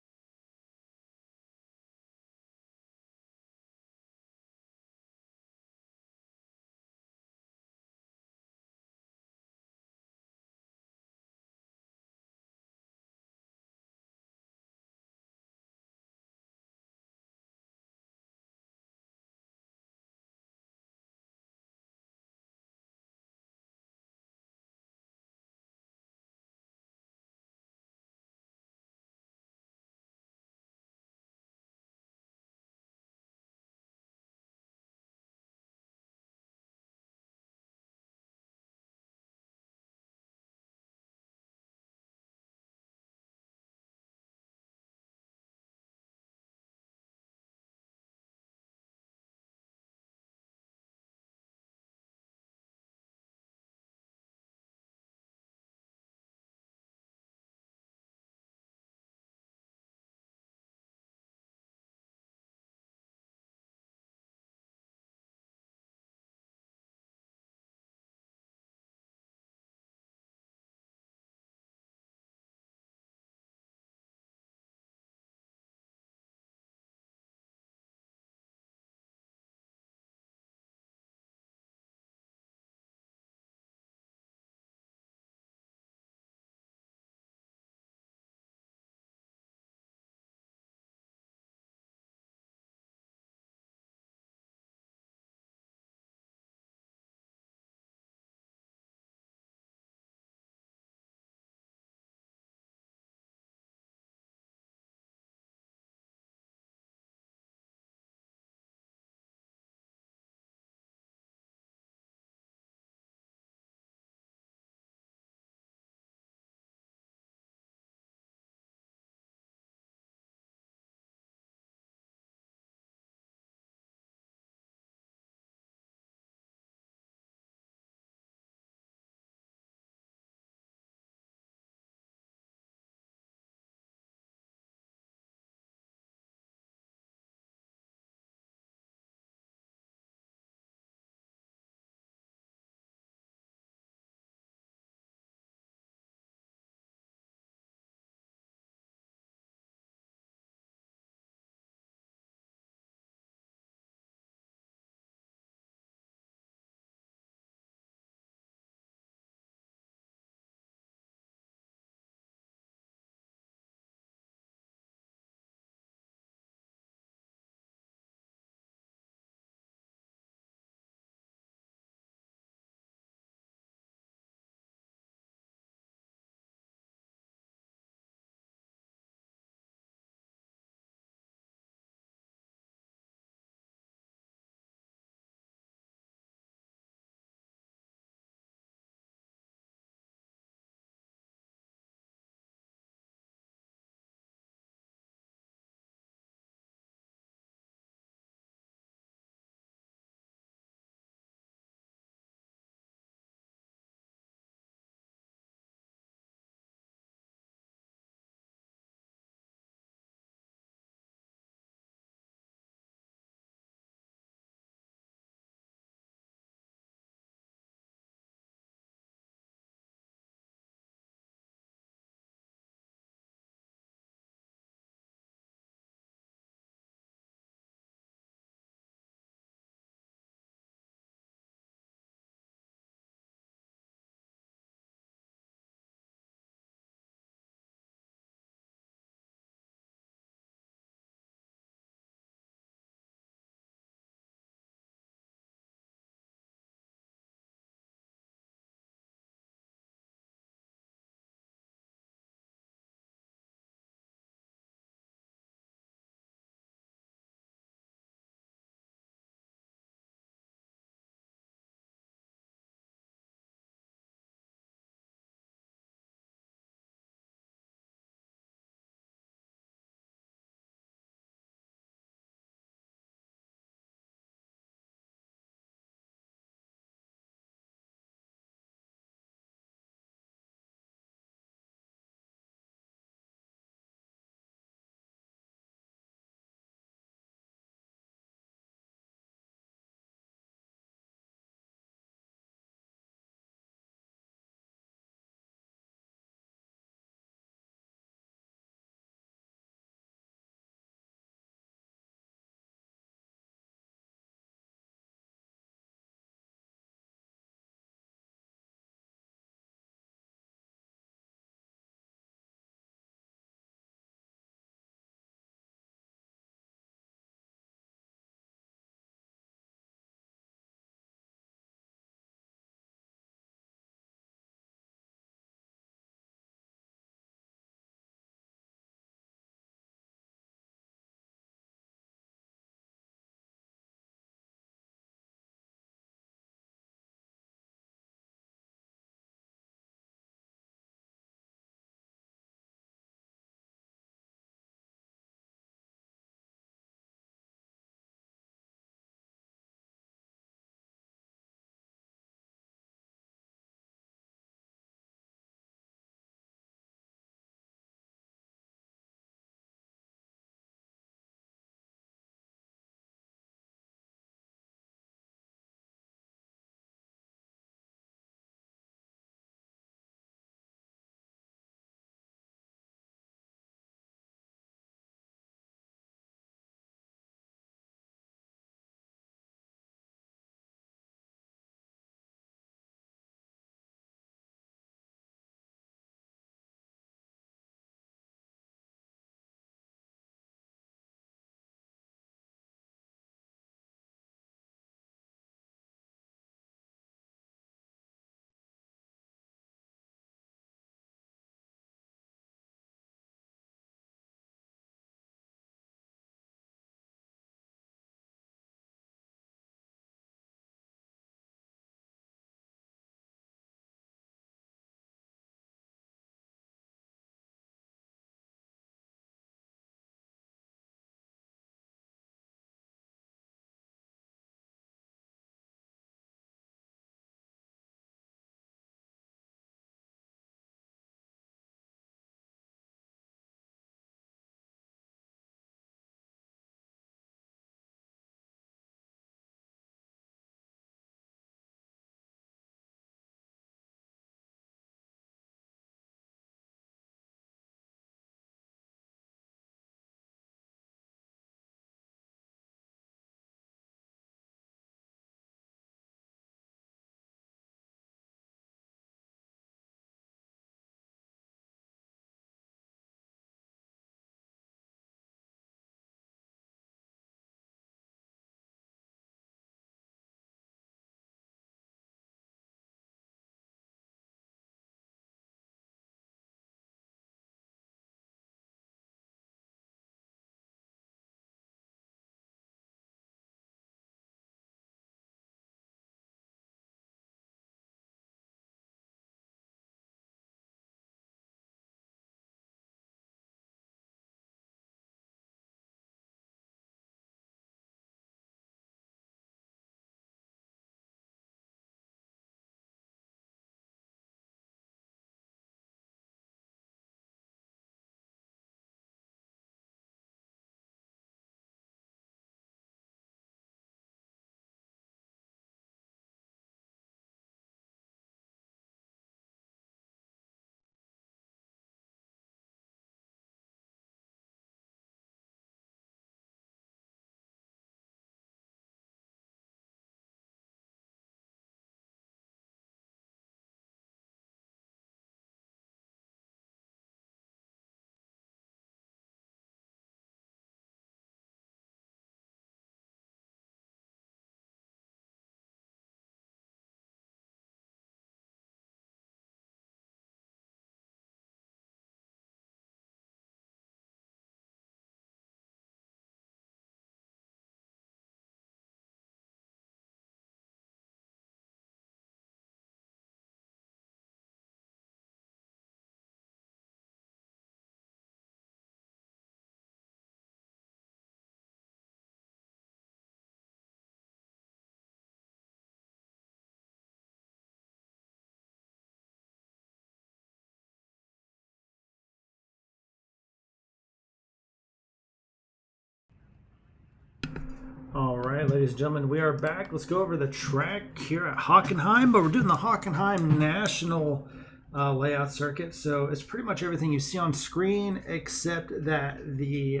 Alright, ladies and gentlemen, we are back. Let's go over the track here at Hockenheim, but we're doing the Hockenheim National layout circuit. So it's pretty much everything you see on screen, except that the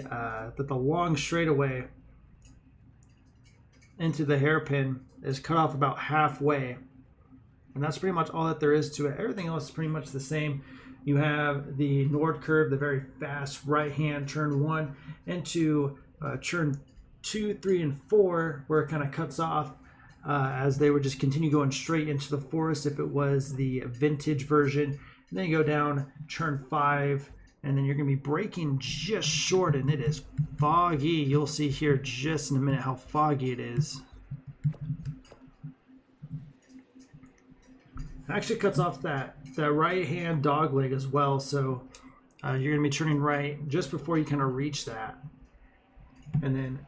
long straightaway into the hairpin is cut off about halfway. And that's pretty much all that there is to it. Everything else is pretty much the same. You have the Nord curve, the very fast right-hand turn 1 into turn 2, 3, and 4, where it kind of cuts off as they would just continue going straight into the forest if it was the vintage version. And then you go down turn 5, and then you're going to be braking just short, and it is foggy. You'll see here just in a minute how foggy it is. It actually cuts off that right-hand dog leg as well, so you're going to be turning right just before you kind of reach that. And then,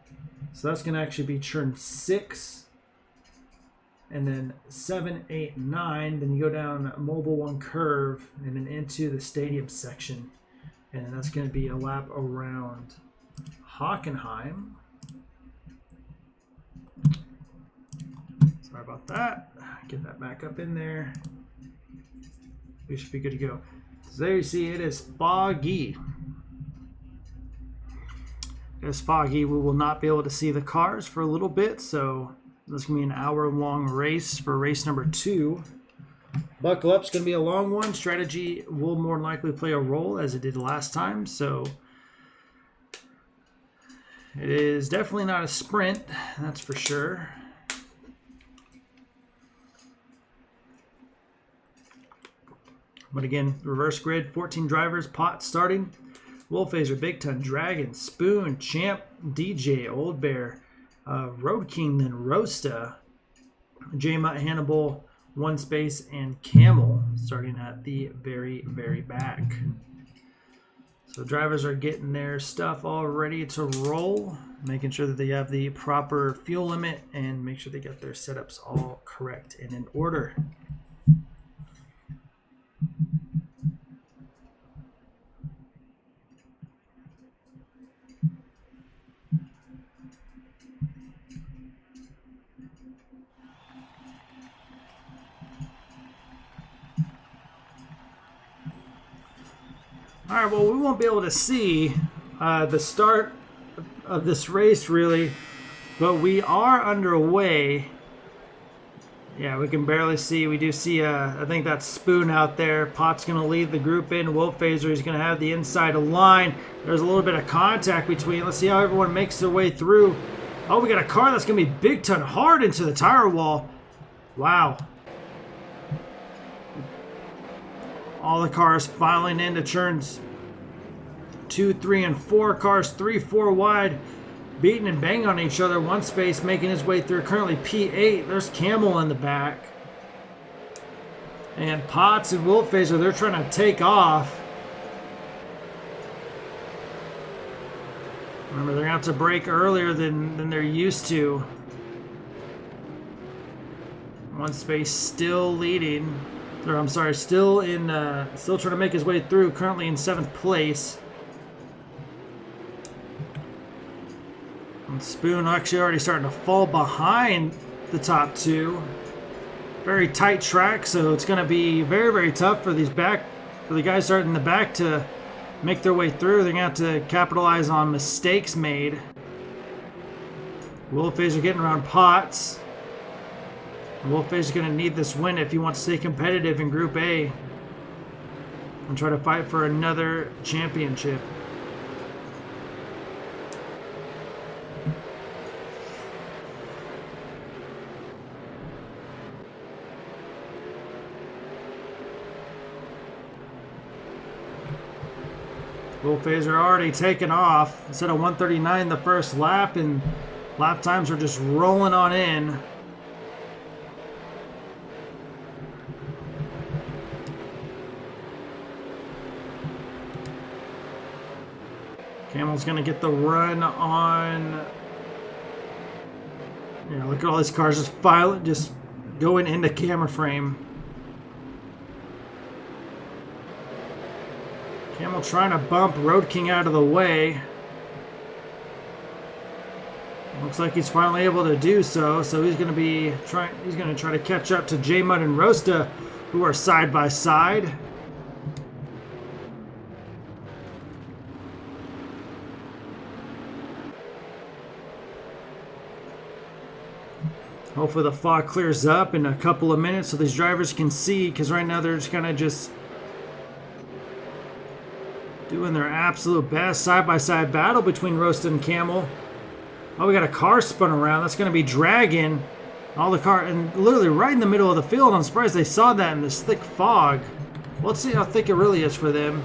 so that's going to actually be turn 6, and then 7, 8, 9. Then you go down Mobile 1 curve and then into the stadium section. And that's going to be a lap around Hockenheim. Sorry about that. Get that back up in there. We should be good to go. So there you see it is foggy. It's foggy. We will not be able to see the cars for a little bit, so this is going to be an hour-long race for race number 2. Buckle up. It's going to be a long one. Strategy will more than likely play a role as it did last time, so it is definitely not a sprint, that's for sure. But again, reverse grid, 14 drivers, Pot starting. Wolfhazer, Big Ton, Dragon, Spoon, Champ, DJ, Old Bear, Road King, then Rosta, J-Mutt, Hannibal, One Space, and Camel starting at the very, very back. So drivers are getting their stuff all ready to roll, making sure that they have the proper fuel limit and make sure they get their setups all correct and in order. All right, well, we won't be able to see the start of this race, really, but we are underway. Yeah, we can barely see. We do see, I think that's Spoon out there. Pot's going to lead the group in. Wolfhazer is going to have the inside line. There's a little bit of contact between. Let's see how everyone makes their way through. Oh, we got a car that's going to be Big Ton hard into the tire wall. Wow. All the cars filing into turns 2, 3, and 4. Cars 3, 4 wide, beating and banging on each other. One Space making his way through, currently P8. There's Camel in the back. And Potts and Wolfhazer, they're trying to take off. Remember, they're going to have to brake earlier than they're used to. One Space still leading. Or, I'm sorry, still trying to make his way through, currently in 7th place. And Spoon actually already starting to fall behind the top 2. Very tight track, so it's going to be very, very tough for the guys starting in the back to make their way through. They're going to have to capitalize on mistakes made. Wolfhazer getting around Potts. Wolfhazer is going to need this win if he wants to stay competitive in Group A and try to fight for another championship. Wolfhazer already taken off. Instead of 139 the first lap, and lap times are just rolling on in. Camel's going to get the run on. Yeah, look at all these cars just going into camera frame. Camel trying to bump Road King out of the way. Looks like he's finally able to do so. So he's going to be trying. He's going to try to catch up to J-Mud and Rosta, who are side by side. Hopefully the fog clears up in a couple of minutes so these drivers can see, because right now they're just kind of just doing their absolute best. Side-by-side battle between Roasted and Camel. Oh, we got a car spun around. That's going to be dragging all the car, and literally right in the middle of the field. I'm surprised they saw that in this thick fog. Well, let's see how thick it really is for them.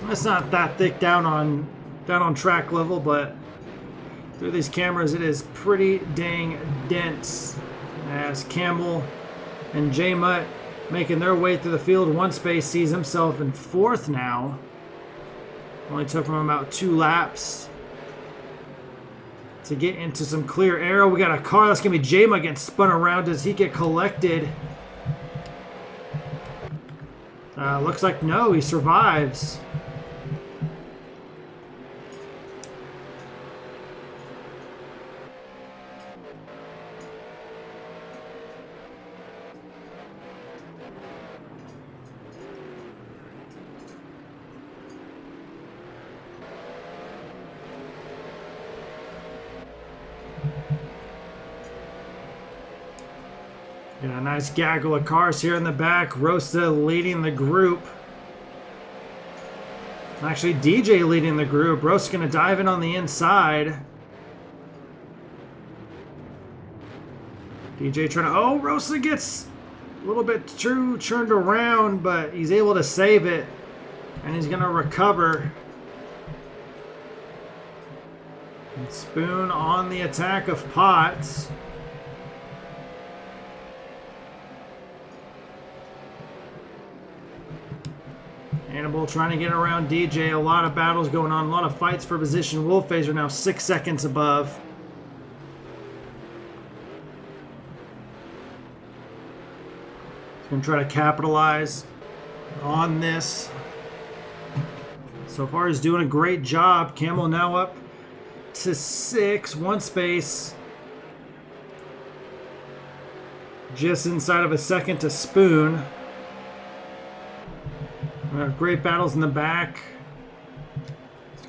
It's not that thick down on track level, but through these cameras, it is pretty dang dense. As Camel and J-Mutt making their way through the field. One Space sees himself in 4th now. Only took him about 2 laps to get into some clear air. We got a car that's going to be J-Mutt getting spun around. Does he get collected? Looks like no, he survives. Got a nice gaggle of cars here in the back. Rosta leading the group. Actually, DJ leading the group. Rosta's going to dive in on the inside. DJ trying to... Oh, Rosta gets a little bit too turned around, but he's able to save it. And he's going to recover. And Spoon on the attack of Potts. Hannibal trying to get around DJ. A lot of battles going on. A lot of fights for position. Wolfface are now 6 seconds above. He's going to try to capitalize on this. So far, he's doing a great job. Camel now up to 6. One Space. Just inside of a second to Spoon. Great battles in the back.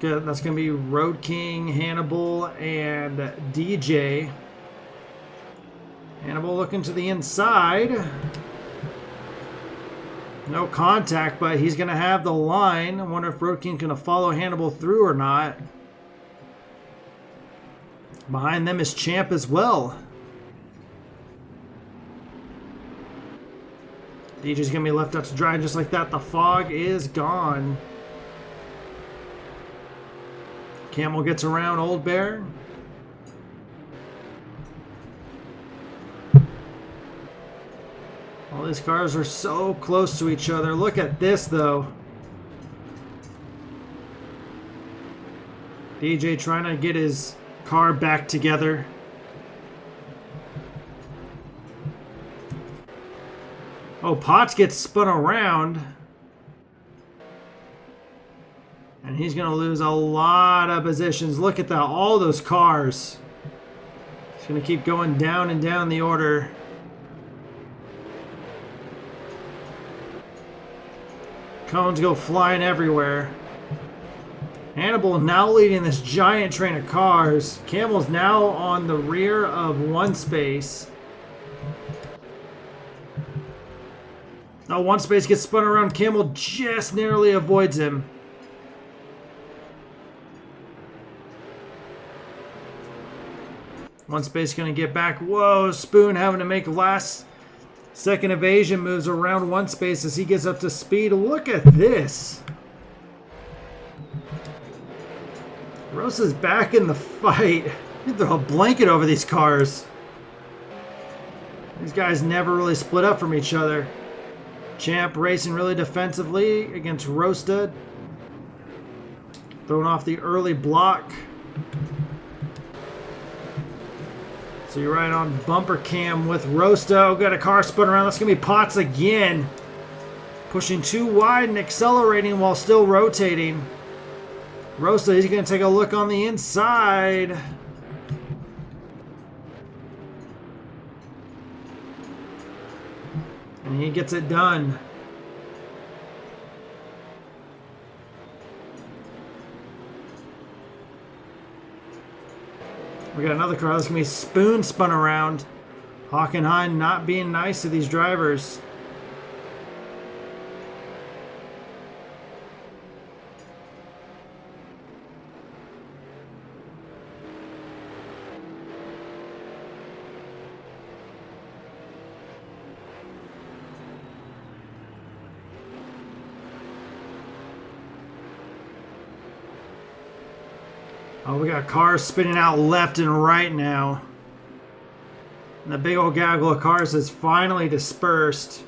That's going to be Road King, Hannibal, and DJ. Hannibal looking to the inside. No contact, but he's going to have the line. I wonder if Road King's going to follow Hannibal through or not. Behind them is Champ as well. DJ's going to be left out to dry, and just like that, the fog is gone. Camel gets around Old Bear. All these cars are so close to each other. Look at this, though. DJ trying to get his car back together. Oh, Potts gets spun around. And he's going to lose a lot of positions. Look at that. All those cars. He's going to keep going down and down the order. Cones go flying everywhere. Hannibal now leading this giant train of cars. Camel's now on the rear of One Space. Oh, One Space gets spun around. Camel just narrowly avoids him. One Space going to get back. Whoa, Spoon having to make last second evasion moves around One Space as he gets up to speed. Look at this. Rosa's back in the fight. You throw a blanket over these cars. These guys never really split up from each other. Champ racing really defensively against Rosta. Throwing off the early block. So you're right on bumper cam with Rosta. Oh, got a car spun around. That's going to be Potts again. Pushing too wide and accelerating while still rotating. Rosa, he's going to take a look on the inside. And he gets it done. We got another car. This is going to be Spoon spun around. Hockenheim not being nice to these drivers. Oh, we got cars spinning out left and right now. And the big old gaggle of cars has finally dispersed.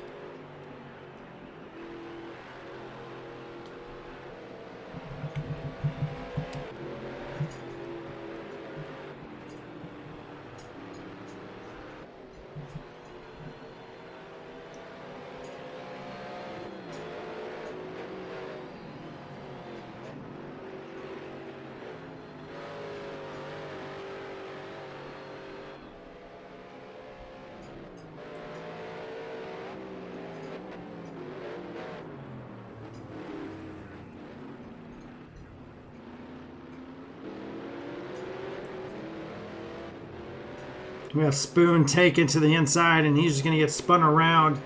We have Spoon taken to the inside, and he's just going to get spun around.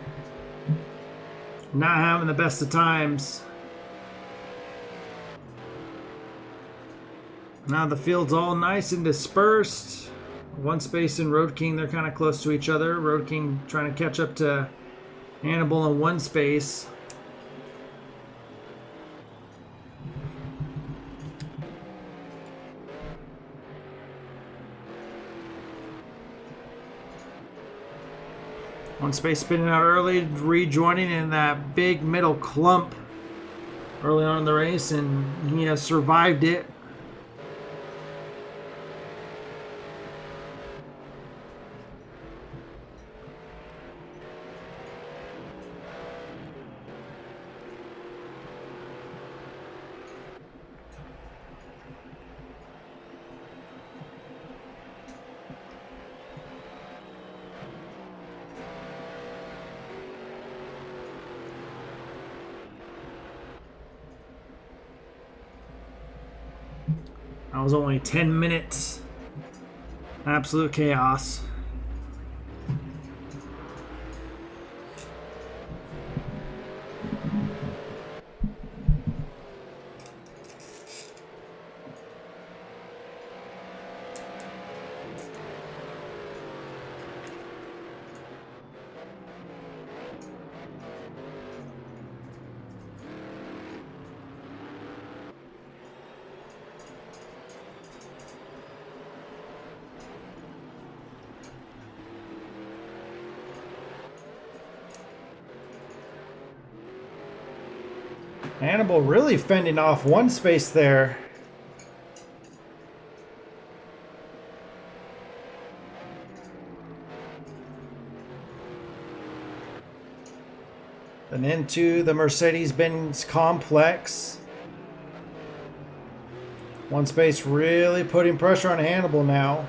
Not having the best of times. Now the field's all nice and dispersed. One Space and Road King, they're kind of close to each other. Road King trying to catch up to Hannibal in One Space. One Space spinning out early, rejoining in that big middle clump early on in the race, and he has survived it. That was only 10 minutes. Absolute chaos. Hannibal really fending off One Space there. Then into the Mercedes-Benz complex. One Space really putting pressure on Hannibal now.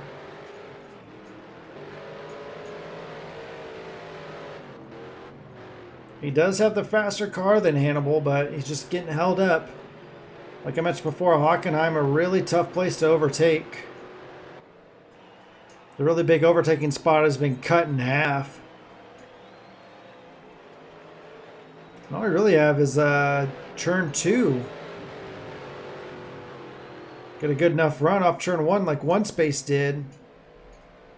He does have the faster car than Hannibal, but he's just getting held up. Like I mentioned before, Hockenheim, a really tough place to overtake. The really big overtaking spot has been cut in half. And all we really have is turn 2. Get a good enough run off turn 1 like One Space did.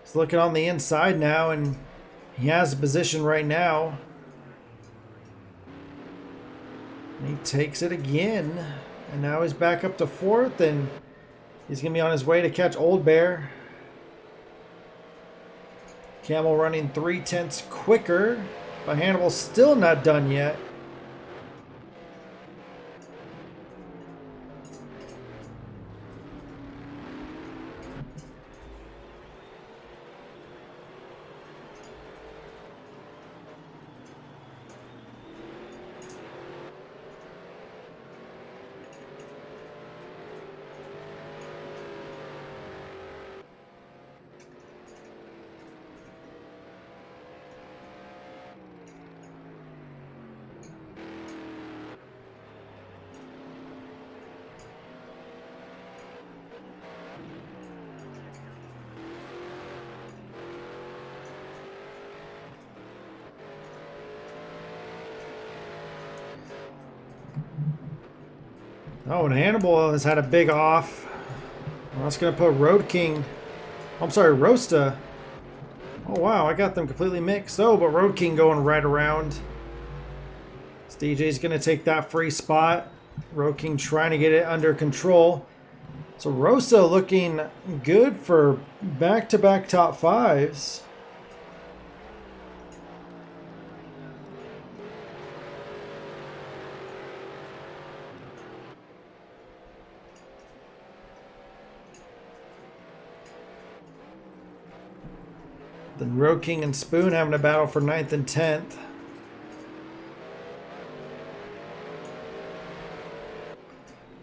He's looking on the inside now, and he has a position right now. He takes it again, and now he's back up to 4th, and he's going to be on his way to catch Old Bear. Camel running 3/10 quicker, but Hannibal's still not done yet. Oh, and Hannibal has had a big off. Well, that's going to put Road King... I'm sorry, Rosta. Oh, wow, I got them completely mixed. Oh, but Road King going right around. DJ's going to take that free spot. Road King trying to get it under control. So Rosa looking good for back-to-back top fives. Then Road King and Spoon having a battle for 9th and 10th.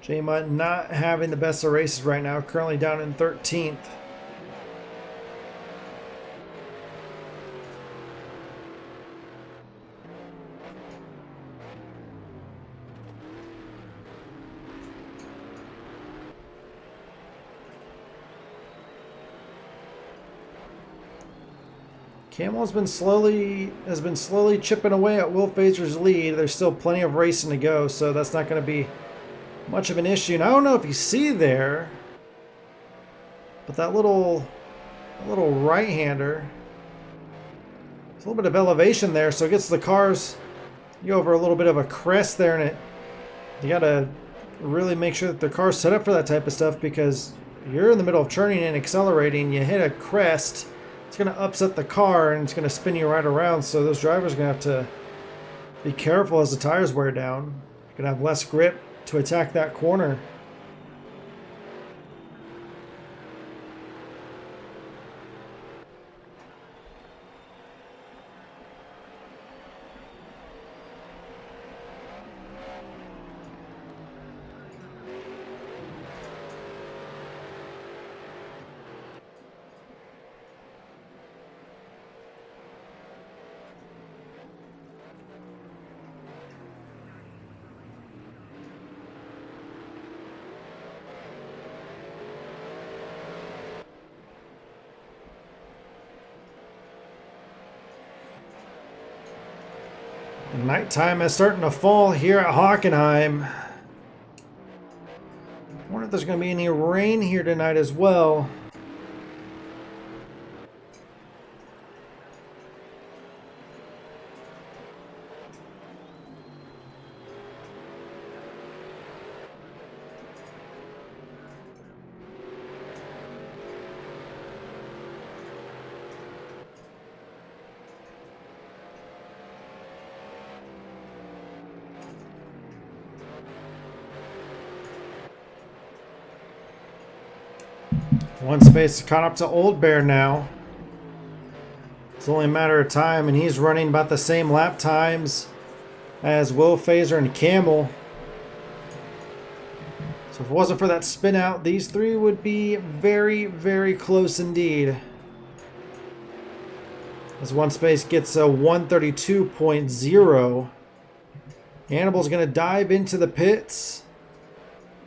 J-Mutt not having the best of races right now, currently down in 13th. Camel has been slowly chipping away at Will Fazer's lead. There's still plenty of racing to go, so that's not going to be much of an issue. And I don't know if you see there, but that little right-hander, there's a little bit of elevation there, so it gets the cars you over a little bit of a crest there, and you got to really make sure that the car's set up for that type of stuff, because you're in the middle of turning and accelerating, you hit a crest, it's going to upset the car and it's going to spin you right around. So those drivers are going to have to be careful as the tires wear down. You're going to have less grip to attack that corner. Nighttime is starting to fall here at Hockenheim. I wonder if there's going to be any rain here tonight as well. One space caught up to Old Bear now. It's only a matter of time, and he's running about the same lap times as Will Fazer and Camel. So if it wasn't for that spin out, these three would be very, very close indeed. As one space gets a 132.0. Hannibal's going to dive into the pits.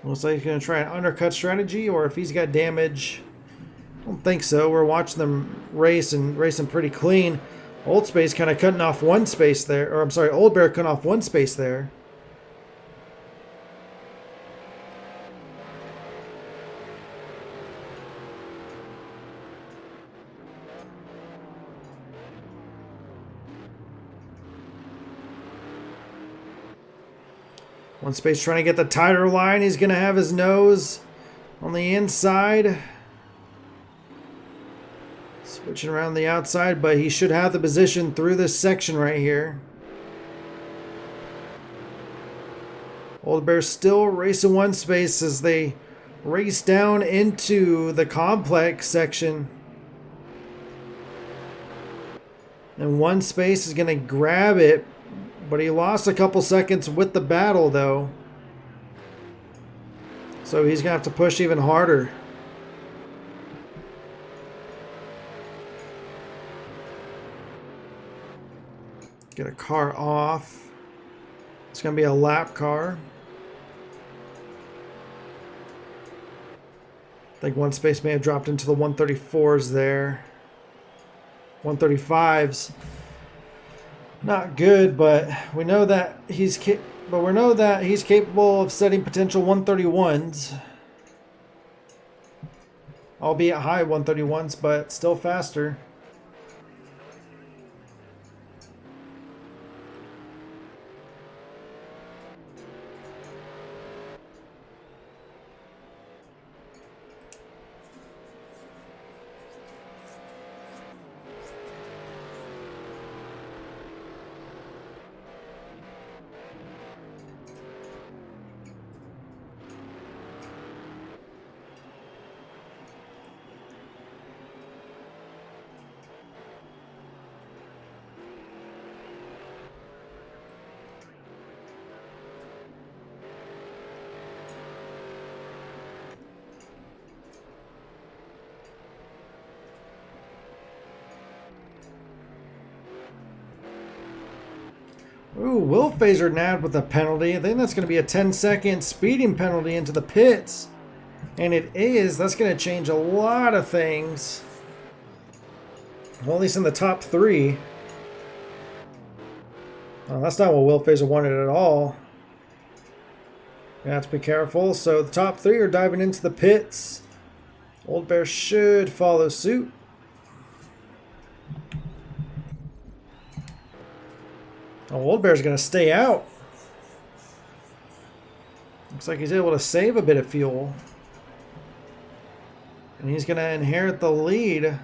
Looks like he's going to try an undercut strategy, or if he's got damage, I don't think so. We're watching them race and racing pretty clean. Old Space kind of cutting off one space there, or I'm sorry, Old Bear cutting off one space there. One space trying to get the tighter line. He's going to have his nose on the inside. Switching around the outside, but he should have the position through this section right here. Old Bear still racing one space as they race down into the complex section. And one space is going to grab it. But he lost a couple seconds with the battle, though. So he's going to have to push even harder. Get a car off. It's going to be a lap car. I think one space may have dropped into the 134s there. 135s. Not good, but we know that he's But we know that he's capable of setting potential 131s. Albeit high 131s, but still faster. Ooh, Will Phaser nabbed with a penalty. I think that's going to be a 10-second speeding penalty into the pits. And it is. That's going to change a lot of things. Well, at least in the top 3. Oh, that's not what Will Phaser wanted at all. You have to be careful. So the top 3 are diving into the pits. Old Bear should follow suit. Oh, Old Bear's going to stay out. Looks like he's able to save a bit of fuel. And he's going to inherit the lead.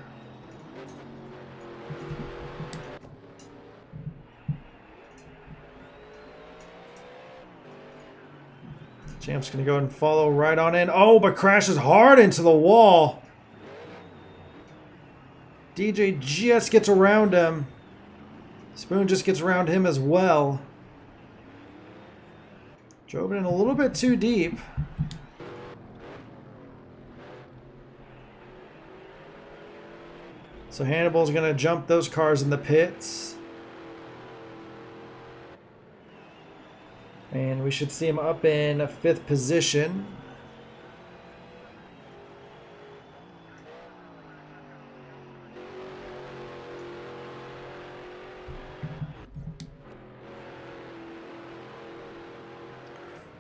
Champ's going to go and follow right on in. Oh, but crashes hard into the wall. DJ just gets around him. Spoon just gets around him as well. Drove it in a little bit too deep. So Hannibal's going to jump those cars in the pits. And we should see him up in 5th position.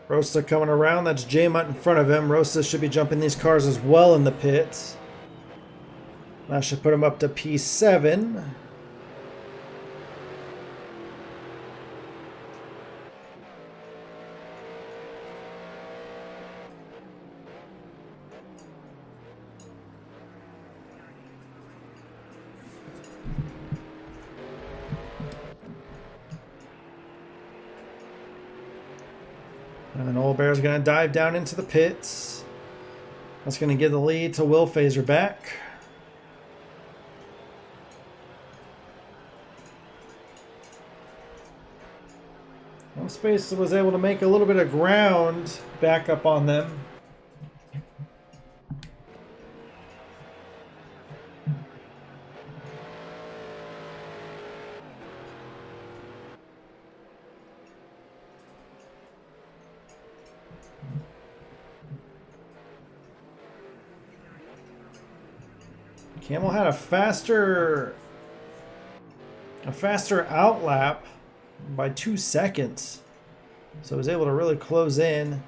Rosta coming around. That's J-Mutt in front of him. Rosta should be jumping these cars as well in the pits. That should put him up to P7. And then Old Bear's going to dive down into the pits. That's going to give the lead to Will Phaser back. Space was able to make a little bit of ground back up on them. Camel had a faster outlap by 2 seconds. So he was able to really close in.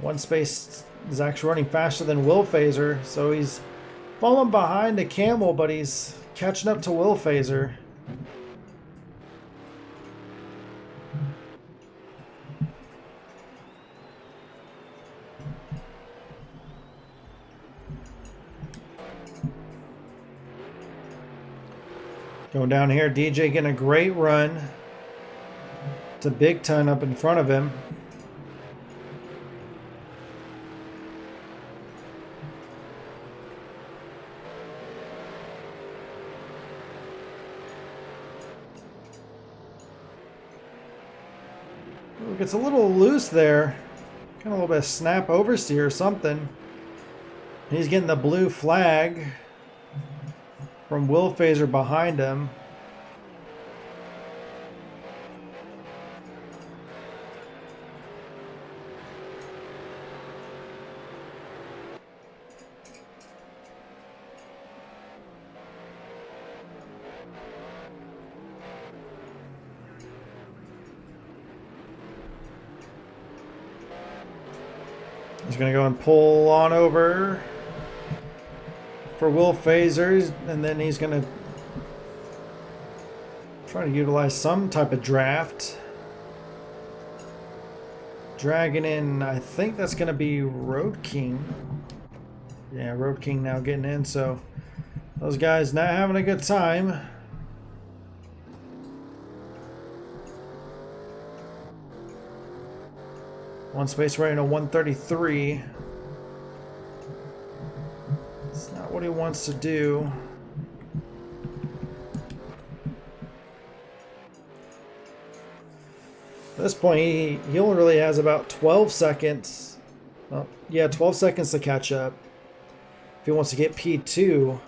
One space is actually running faster than Will Phaser. So he's falling behind the Camel, but he's catching up to Will Phaser. Going down here, DJ getting a great run. It's a big ton up in front of him. Ooh, gets a little loose there. Kind of a little bit of snap oversteer or something. He's getting the blue flag from Will Phaser behind him. going to go and pull on over for Will Phasers, and then he's going to try to utilize some type of draft. Dragging in, I think that's going to be Road King. Yeah, Road King now getting in, so those guys not having a good time. One space rating of 133. It's not what he wants to do. At this point, he only really has about 12 seconds. Well, yeah, 12 seconds to catch up. If he wants to get P2.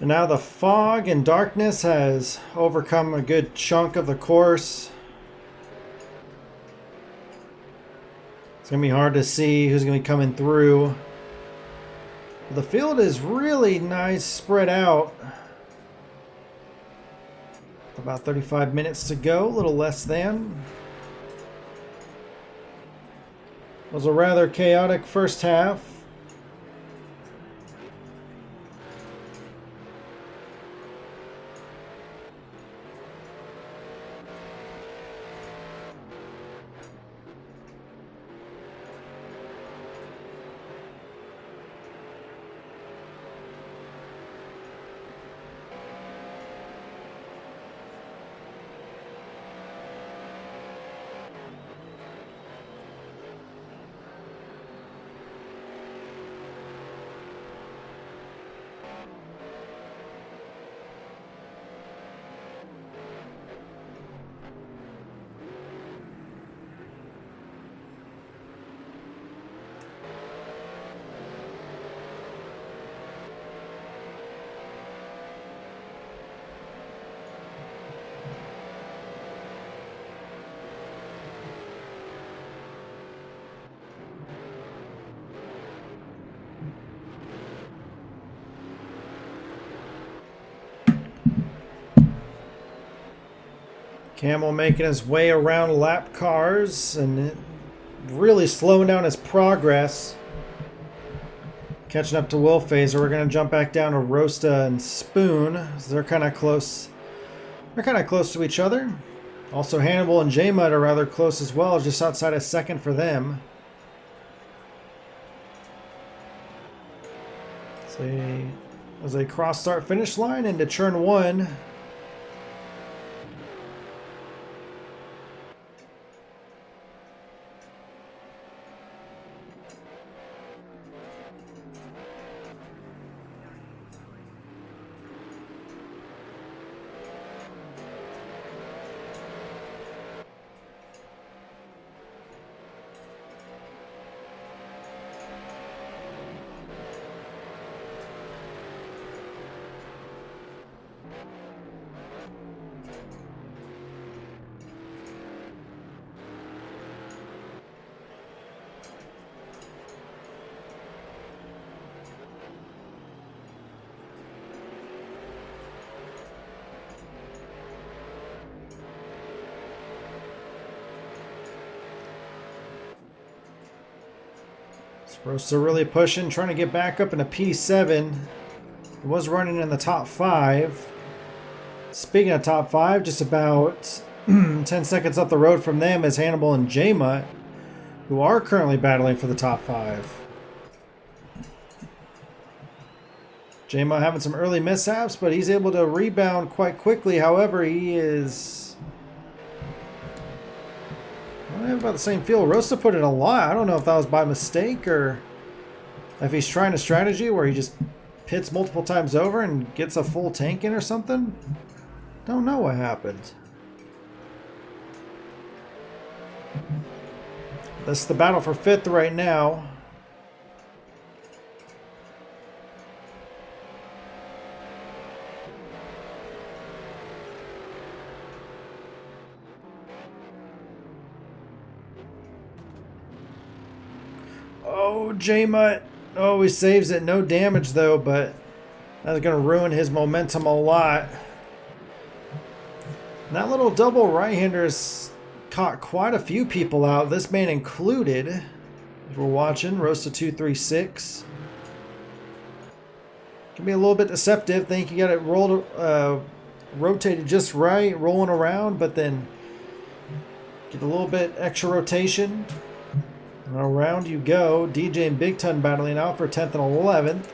And now the fog and darkness has overcome a good chunk of the course. It's going to be hard to see who's going to be coming through. The field is really nice spread out. About 35 minutes to go, a little less than. It was a rather chaotic first half. Camel making his way around lap cars and really slowing down his progress. Catching up to Will Phaser. We're going to jump back down to Rosta and Spoon. They're kind of close. They're kind of close to each other. Also, Hannibal and J-Mud are rather close as well, just outside of second for them. So as they cross start finish line into turn one. Rosa really pushing, trying to get back up in a P7. He was running in the top 5. Speaking of top 5, just about 10 seconds up the road from them is Hannibal and J-Mutt, who are currently battling for the top 5. J-Mutt having some early mishaps, but he's able to rebound quite quickly. However, he is... I don't have about the same feel. Rosa put in a lot. I don't know if that was by mistake or if he's trying a strategy where he just hits multiple times over and gets a full tank in or something. Don't know what happened. This is the battle for 5th right now. Oh, J-Mutt. Oh, he saves it. No damage, though, but that's going to ruin his momentum a lot. And that little double right-hander's caught quite a few people out, this man included. As we're watching, Rosa 236. Can be a little bit deceptive. Think you got it rolled, rotated just right, rolling around, but then get a little bit extra rotation. And around you go. DJ and Big Ton battling out for 10th and 11th.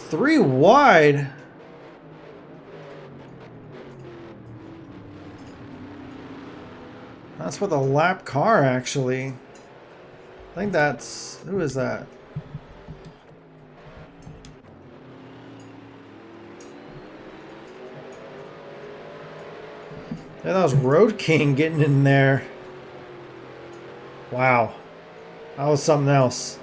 Three wide. That's with a lap car, actually. I think that's... Who is that? Yeah, that was Road King getting in there. Wow. That was something else.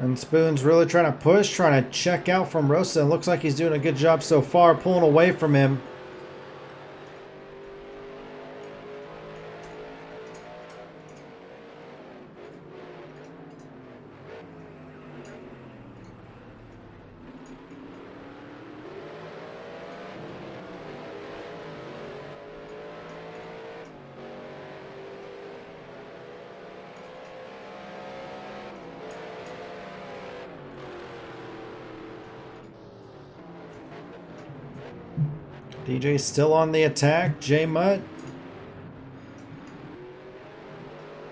And Spoon's really trying to push, trying to check out from Rosa. It looks like he's doing a good job so far, pulling away from him. DJ's still on the attack. J-Mutt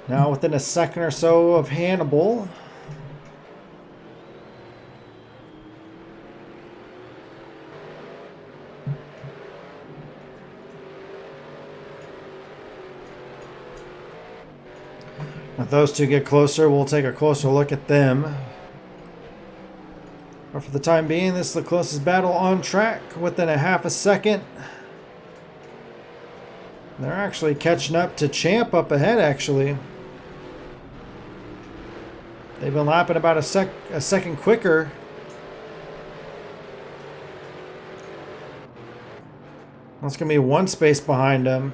now within a second or so of Hannibal. If those two get closer, we'll take a closer look at them. But for the time being, this is the closest battle on track within a half a second. They're actually catching up to Champ up ahead, actually. They've been lapping about a second quicker. That's going to be one space behind them.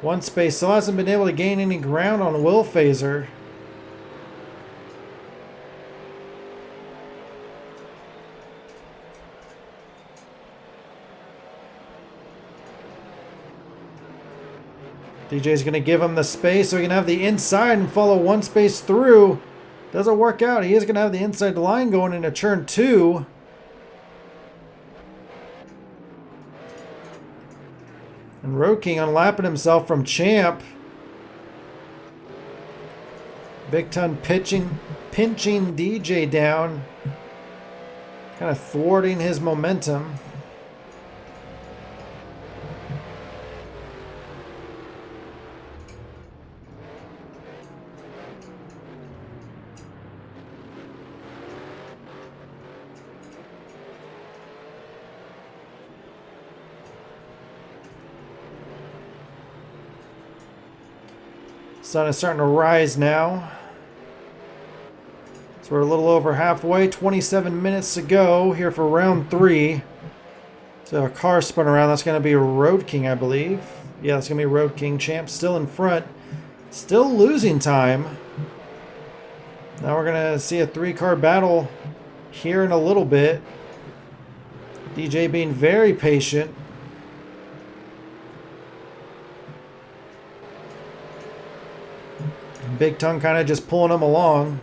One space still hasn't been able to gain any ground on Will Phaser. DJ's going to give him the space so he can have the inside and follow one space through. Doesn't work out. He is going to have the inside line going into turn 2. And Road King unlapping himself from Champ. Big Ton pinching DJ down. Kind of thwarting his momentum. Sun is starting to rise now. So we're a little over halfway, 27 minutes to go here for round 3. So a car spun around. That's going to be Road King, I believe. Yeah, it's going to be Road King. Champ still in front. Still losing time. Now we're going to see a 3-car battle here in a little bit. DJ being very patient. Big Tongue kind of just pulling him along.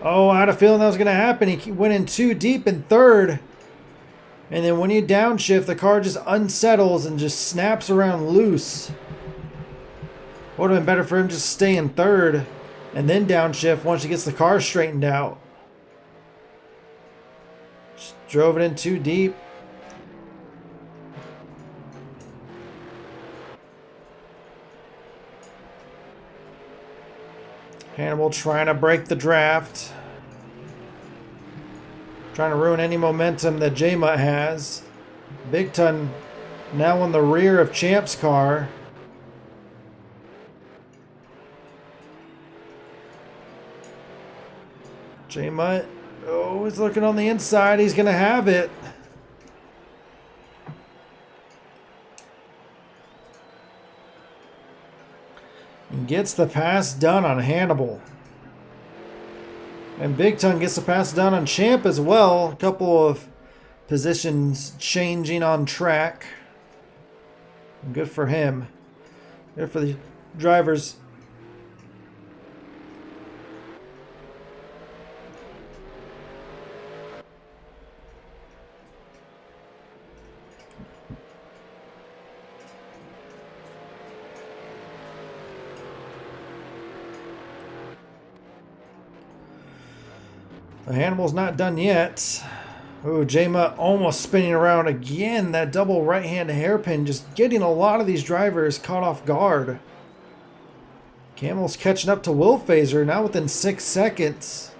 Oh, I had a feeling that was going to happen. He went in too deep in third. And then when you downshift, the car just unsettles and just snaps around loose. Would have been better for him just stay in third and then downshift once he gets the car straightened out. Just drove it in too deep. Hannibal trying to break the draft. Trying to ruin any momentum that J-Mutt has. Big Ton now in the rear of Champ's car. J-Mutt, oh, he's looking on the inside. He's going to have it. And gets the pass done on Hannibal. And Big Tongue gets the pass done on Champ as well. A couple of positions changing on track. Good for him. Good for the drivers. The Hannibal's not done yet. Ooh, J-Mutt almost spinning around again. That double right-hand hairpin just getting a lot of these drivers caught off guard. Camel's catching up to Will Phaser now within 6 seconds.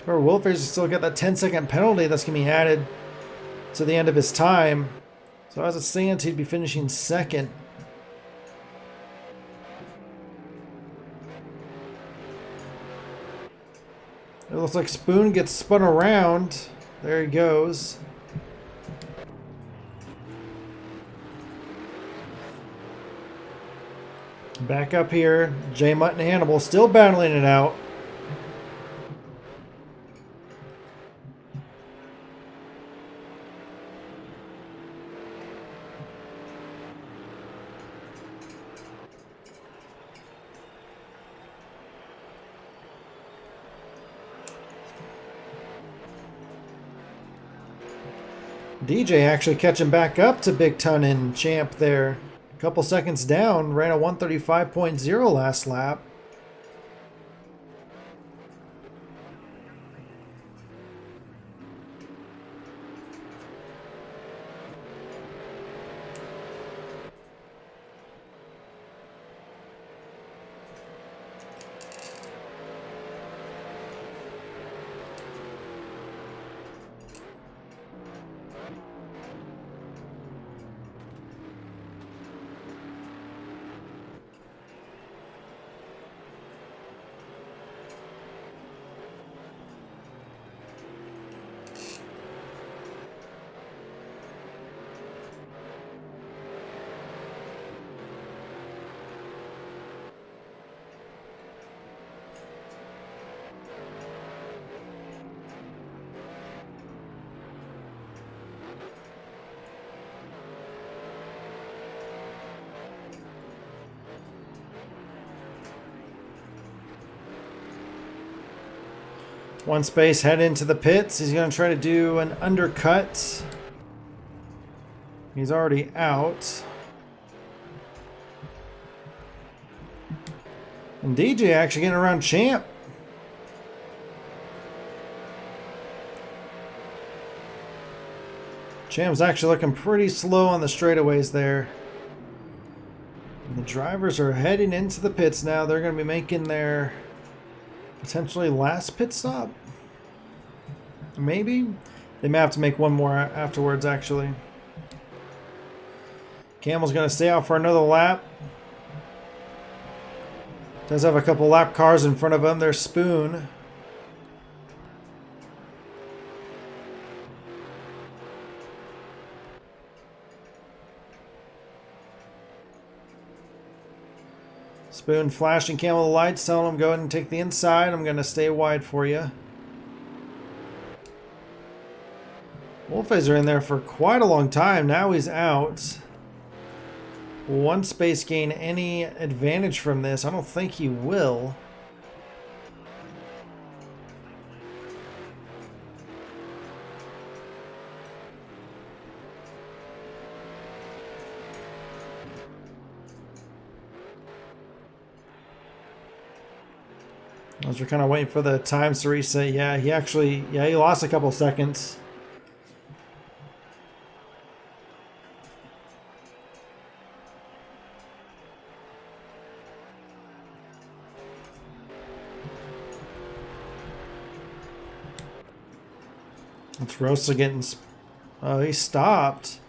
Remember, Will Phaser still got that 10-second penalty that's going to be added to the end of his time. So as it stands, he'd be finishing second. It looks like Spoon gets spun around. There he goes. Back up here. J-Mutt and Hannibal still battling it out. DJ actually catching back up to Big Ton and Champ there. A couple seconds down, ran a 135.0 last lap. One space, head into the pits. He's going to try to do an undercut. He's already out. And DJ actually getting around Champ. Champ's actually looking pretty slow on the straightaways there. And the drivers are heading into the pits now. They're going to be making their potentially last pit stop. Maybe. They may have to make one more afterwards, actually. Camel's going to stay out for another lap. Does have a couple lap cars in front of him. There's Spoon. Spoon flashing Camel the lights, telling him go ahead and take the inside. I'm going to stay wide for you. Wolfhazer in there for quite a long time. Now he's out. Will one space gain any advantage from this? I don't think he will. As we're kind of waiting for the times to reset. Yeah, he lost a couple seconds. It's Rosa getting... Oh, he stopped.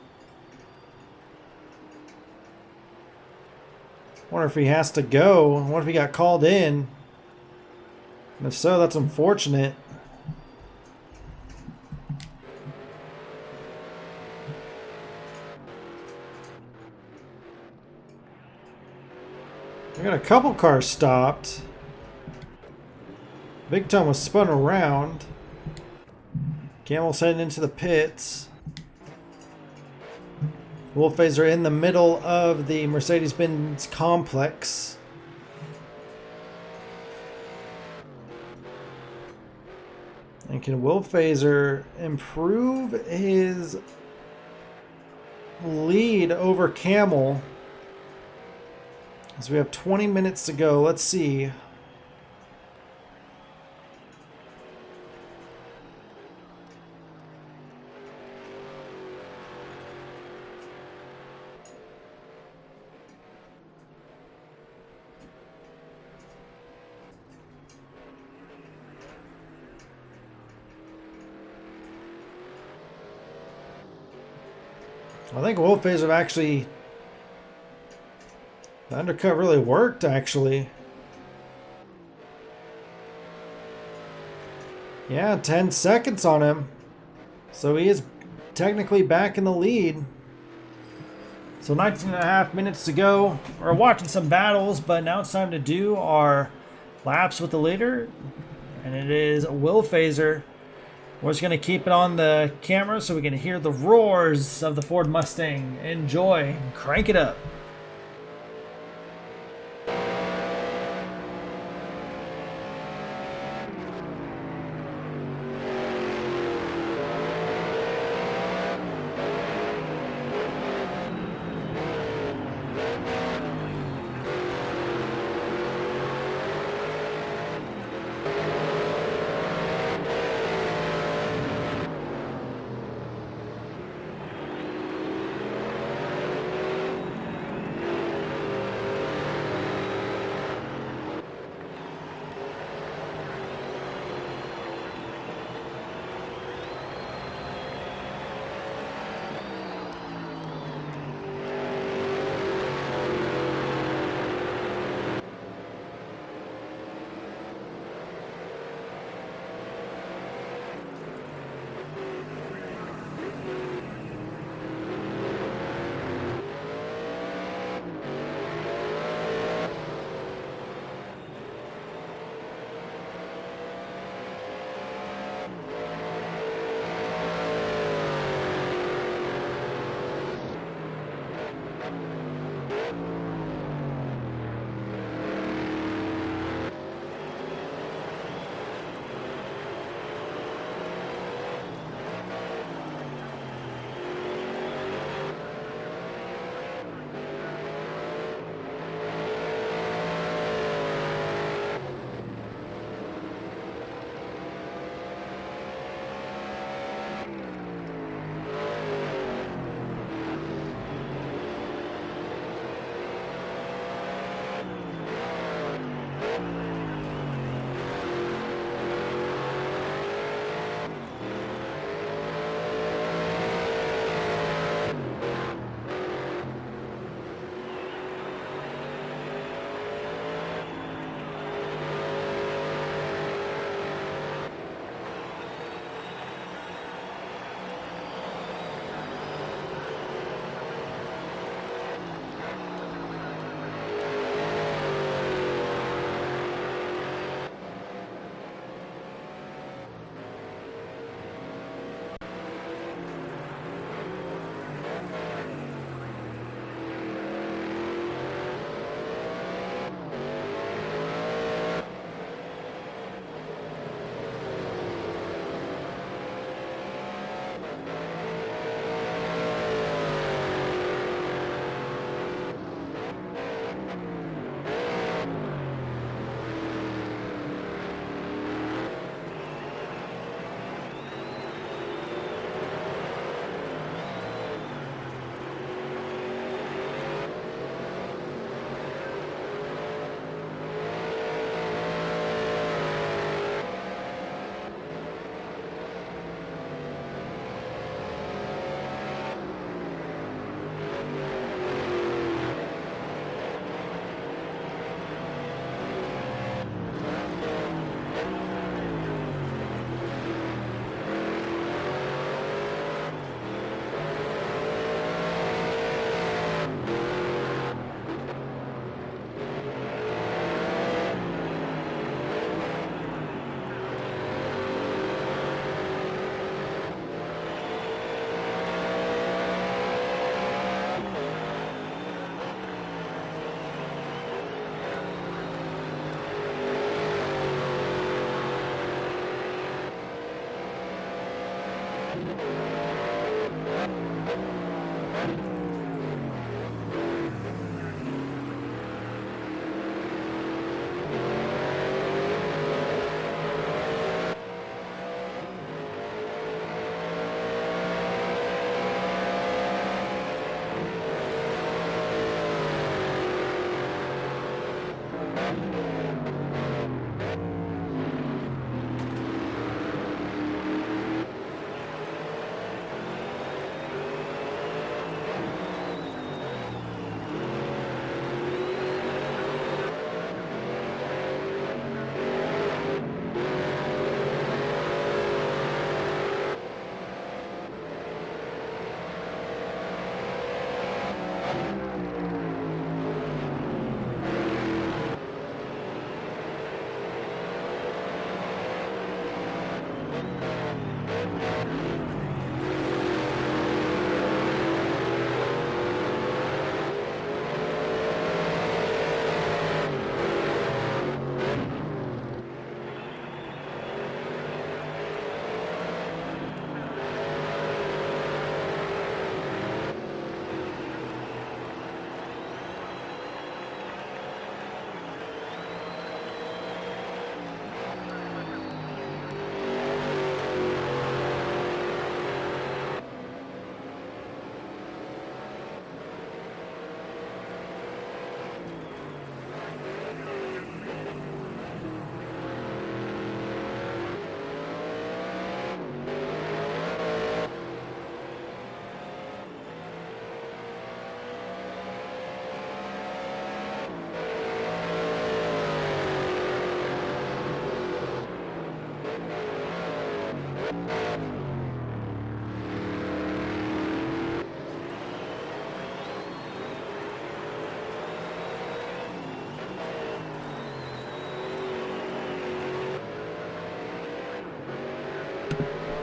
Wonder if he has to go. What if he got called in? And if so, that's unfortunate. We got a couple cars stopped. Big Tom was spun around. Camel's heading into the pits. Wolfhazer in the middle of the Mercedes-Benz complex. And can Wolfhazer improve his lead over Camel? As we have 20 minutes to go. Let's see. I think Wolfhazer actually... The undercut really worked, actually. Yeah, 10 seconds on him. So he is technically back in the lead. So 19 and a half minutes to go. We're watching some battles, but now it's time to do our laps with the leader. And it is Wolfhazer. We're just going to keep it on the camera so we can hear the roars of the Ford Mustang. Enjoy. Crank it up.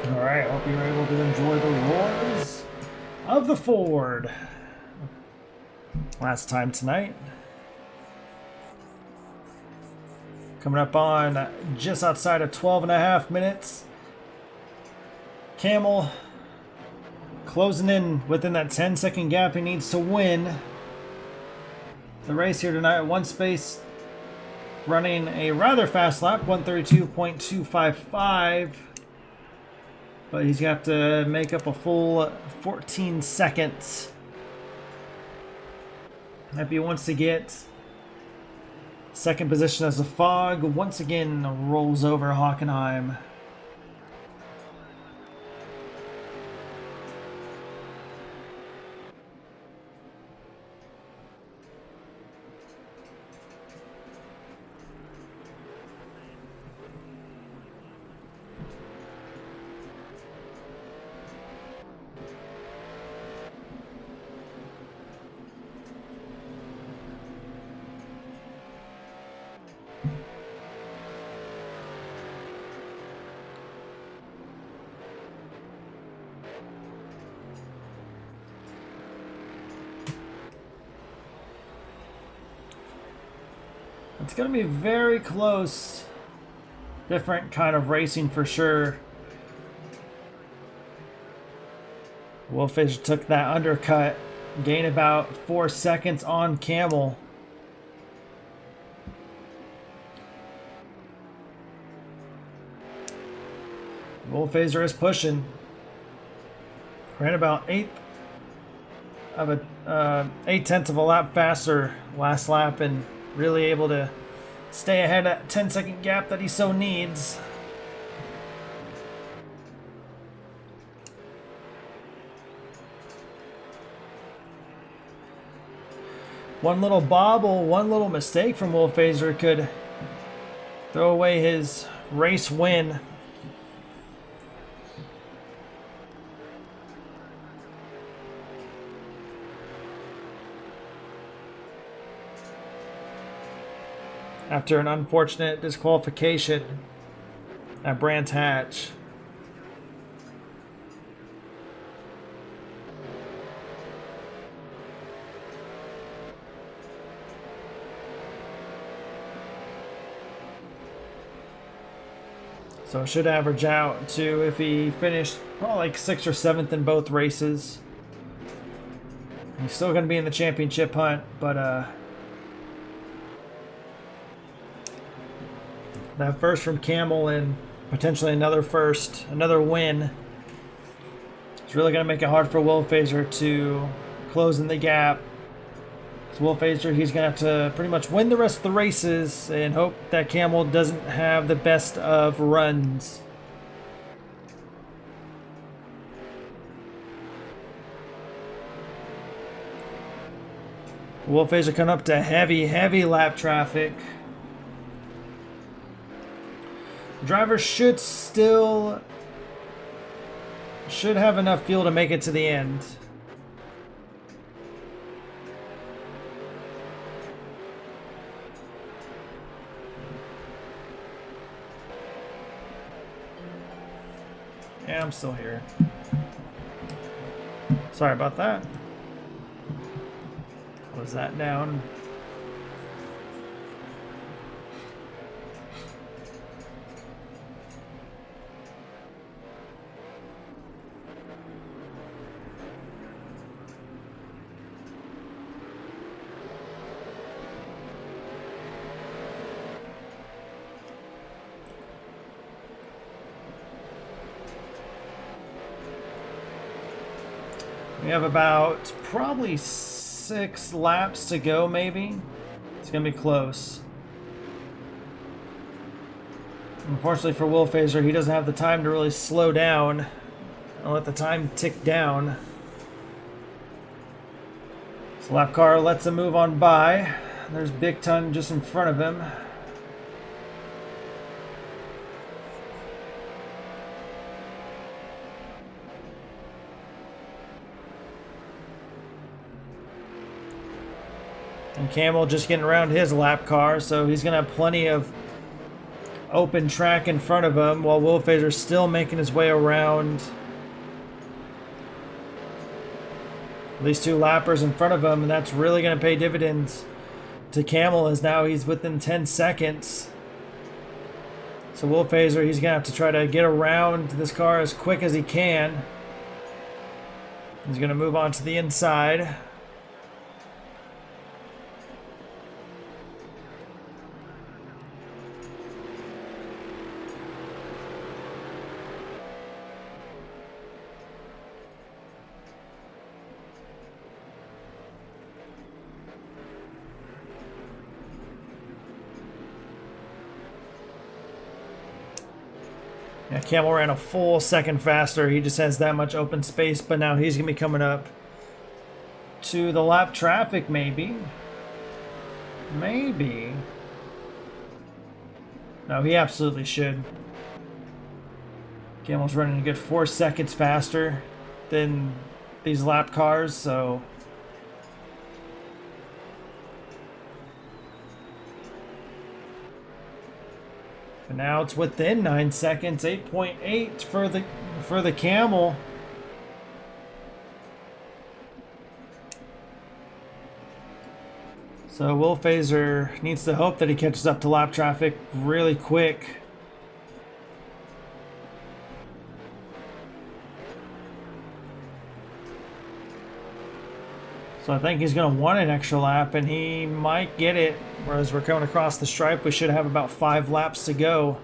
Alright, hope you were able to enjoy the roars of the Ford. Last time tonight. Coming up on just outside of 12.5 minutes. Camel closing in within that 10-second gap he needs to win the race here tonight. One space running a rather fast lap, 132.255. But he's got to make up a full 14 seconds if he wants to get second position as the fog once again rolls over Hockenheim. It's going to be very close. Different kind of racing for sure. Wolfish took that undercut. Gained about 4 seconds on Camel. Wolfazer is pushing. Ran about 8 tenths of a lap faster last lap and really able to stay ahead at 10-second gap that he so needs. One little bobble, one little mistake from Wolfazer could throw away his race win. After an unfortunate disqualification at Brands Hatch. So it should average out to, if he finished probably like 6th or 7th in both races. He's still going to be in the championship hunt, but that first from Camel and potentially another first, another win, it's really going to make it hard for Will Fazer to close in the gap. So Will Fazer, he's going to have to pretty much win the rest of the races and hope that Camel doesn't have the best of runs. Will Fazer coming up to heavy lap traffic. Driver should have enough fuel to make it to the end. Yeah, I'm still here. Sorry about that. Was that down? We have about probably 6 laps to go, maybe. It's gonna be close. Unfortunately for Will Fazer, he doesn't have the time to really slow down and let the time tick down. So lap car lets him move on by. There's Big Ton just in front of him. And Camel just getting around his lap car, so he's going to have plenty of open track in front of him while Will Fazer's still making his way around these 2 lappers in front of him, and that's really going to pay dividends to Camel as now he's within 10 seconds. So Will Fazer, he's going to have to try to get around this car as quick as he can. He's going to move on to the inside. Yeah, Camel ran a full second faster. He just has that much open space, but now he's going to be coming up to the lap traffic, maybe. Maybe. No, he absolutely should. Camel's running a good 4 seconds faster than these lap cars, so... But now it's within 9 seconds, 8.8 for the Camel. So Will Fazer needs to hope that he catches up to lap traffic really quick. So I think he's going to want an extra lap, and he might get it. Whereas we're coming across the stripe, we should have about 5 laps to go.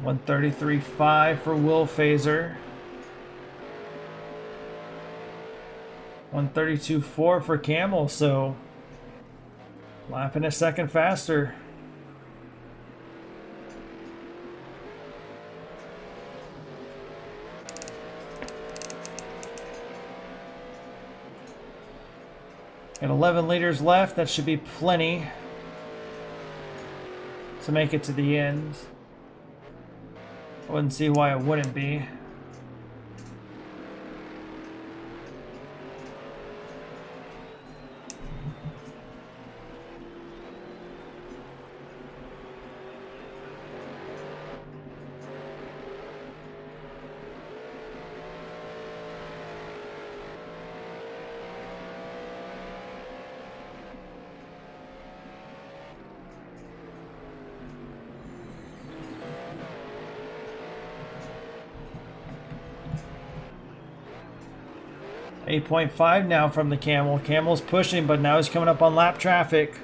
$133.5 for Will Fazer. 132.4 for Camel, so lapping a second faster. Got 11 liters left. That should be plenty to make it to the end. I wouldn't see why it wouldn't be. 8.5 now from the Camel. Camel's pushing, but now he's coming up on lap traffic.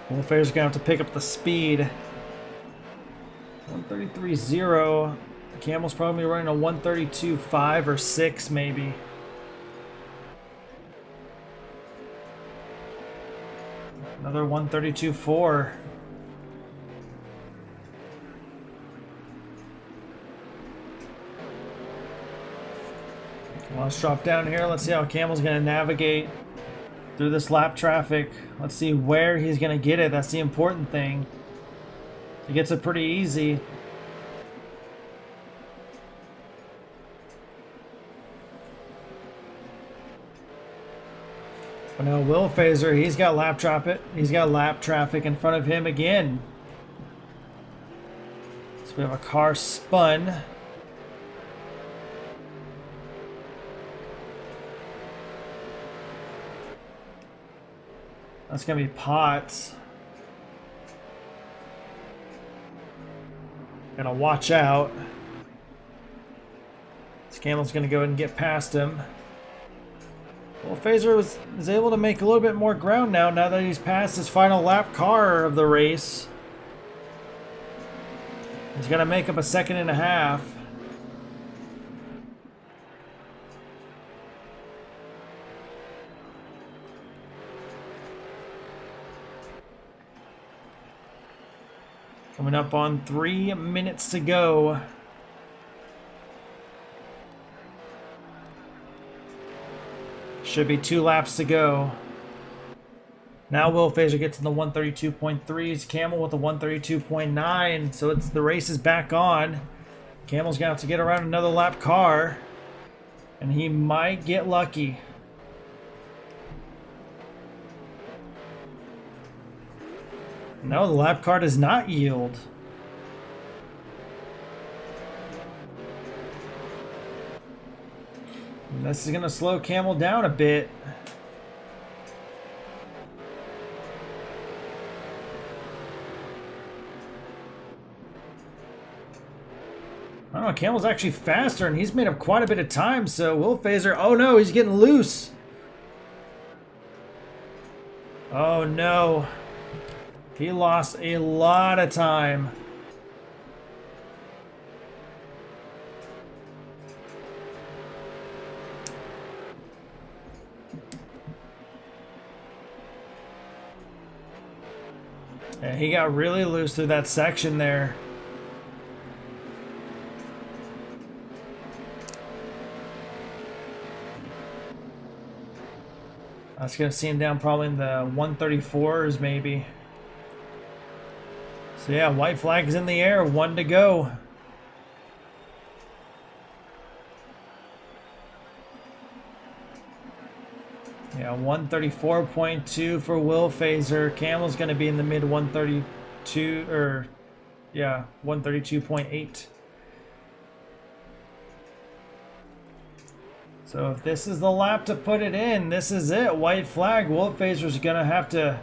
Wolfaire's gonna have to pick up the speed. 133.0. The Camel's probably running a 132.5 or 6 maybe. Another 132.4. Well, let's drop down here. Let's see how Camel's gonna navigate through this lap traffic. Let's see where he's gonna get it. That's the important thing. He gets it pretty easy. But now Will Phaser, he's got lap traffic. He's got lap traffic in front of him again. So we have a car spun. That's gonna be Potts. Gotta watch out. This Camel's gonna go ahead and get past him. Well, Phaser is able to make a little bit more ground now that he's passed his final lap car of the race. He's gonna make up a 1.5 seconds. Coming up on 3 minutes to go. Should be 2 laps to go. Now Will Phaser gets in the 132.3s. Camel with the 132.9. So it's the race is back on. Camel's gonna have to get around another lap car, and he might get lucky. No, the lap car does not yield. And this is going to slow Camel down a bit. I don't know, Camel's actually faster, and he's made up quite a bit of time, so Will Phaser... Oh no, he's getting loose. Oh no. He lost a lot of time. Yeah, he got really loose through that section there. I was going to see him down probably in the 134s maybe. So yeah, white flag's in the air, 1 to go. Yeah, 134.2 for Will Phaser. Camel's going to be in the mid 132, or yeah, 132.8. So if this is the lap to put it in, this is it. White flag. Will Phaser's going to have to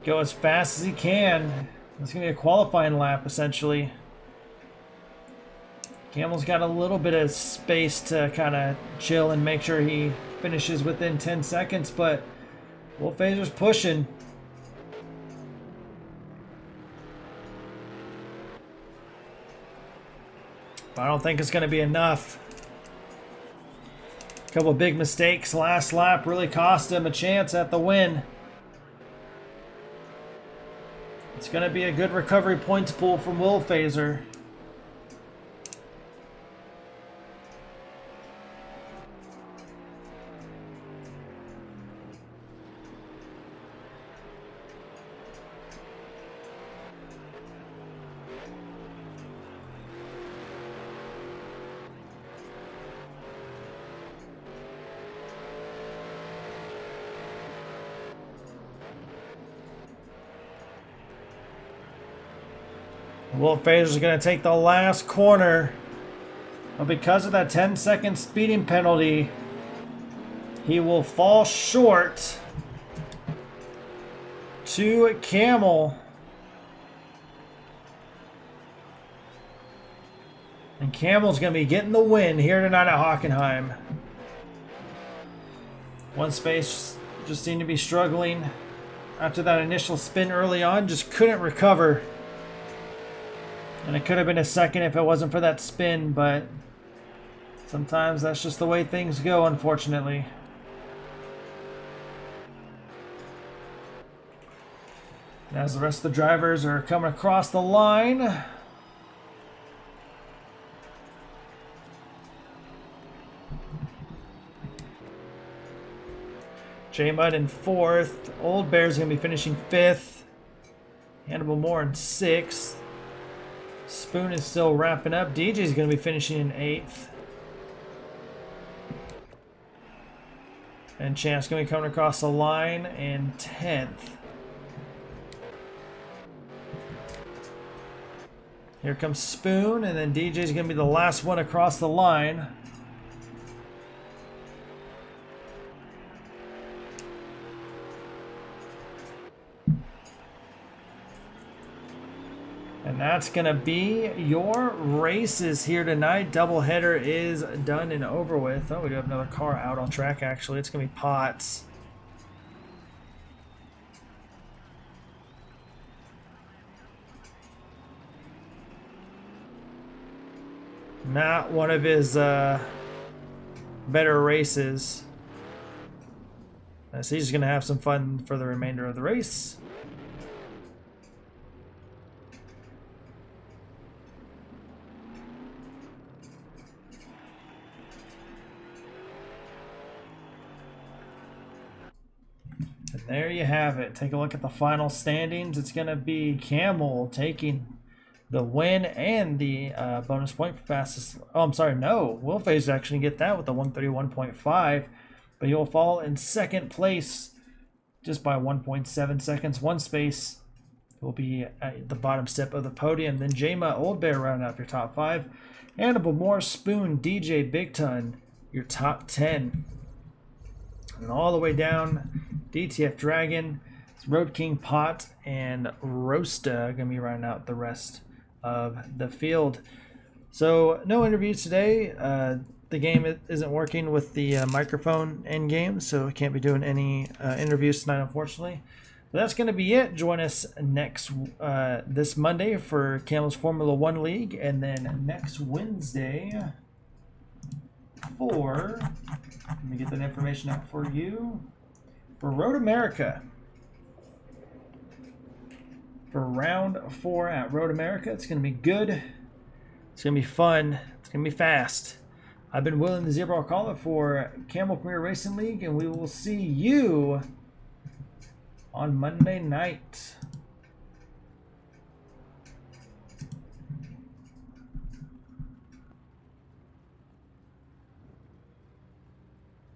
go as fast as he can. It's going to be a qualifying lap, essentially. Camel's got a little bit of space to kind of chill and make sure he finishes within 10 seconds, but Will Phaser's pushing. But I don't think it's going to be enough. A couple of big mistakes last lap really cost him a chance at the win. It's going to be a good recovery points pool from Will Phaser. Will Phaser's going to take the last corner. But because of that 10-second speeding penalty, he will fall short to Camel. And Camel's going to be getting the win here tonight at Hockenheim. One space just seemed to be struggling after that initial spin early on. Just couldn't recover. And it could have been a second if it wasn't for that spin, but sometimes that's just the way things go, unfortunately. And as the rest of the drivers are coming across the line, J-Mud in 4th. Old Bear's going to be finishing 5th. Hannibal Moore in 6th. Spoon is still wrapping up. DJ's going to be finishing in 8th. And Champ's going to be coming across the line in 10th. Here comes Spoon, and then DJ's going to be the last one across the line. And that's going to be your races here tonight. Doubleheader is done and over with. Oh, we do have another car out on track, actually. It's going to be Potts. Not one of his better races. So he's just going to have some fun for the remainder of the race. And there you have it. Take a look at the final standings. It's going to be Camel taking the win and the bonus point for fastest. Oh, I'm sorry. No, Will Phase actually get that with the 131.5, but you'll fall in second place just by 1.7 seconds. One space will be at the bottom step of the podium. Then Jama, Old Bear round out your top 5. Hannibal Moore, Spoon, DJ, Big Ton, your top 10. And all the way down, DTF Dragon, Road King, Pot, and Roasta going to be rounding out the rest of the field. So no interviews today. The game isn't working with the microphone end game, so I can't be doing any interviews tonight, unfortunately. But that's going to be it. Join us next this Monday for Camel's Formula One League, and then next Wednesday for, let me get that information out for you, for Road America. For round 4 at Road America. It's going to be good. It's going to be fun. It's going to be fast. I've been Will in the Zebra Caller for Camel Premier Racing League, and we will see you on Monday night.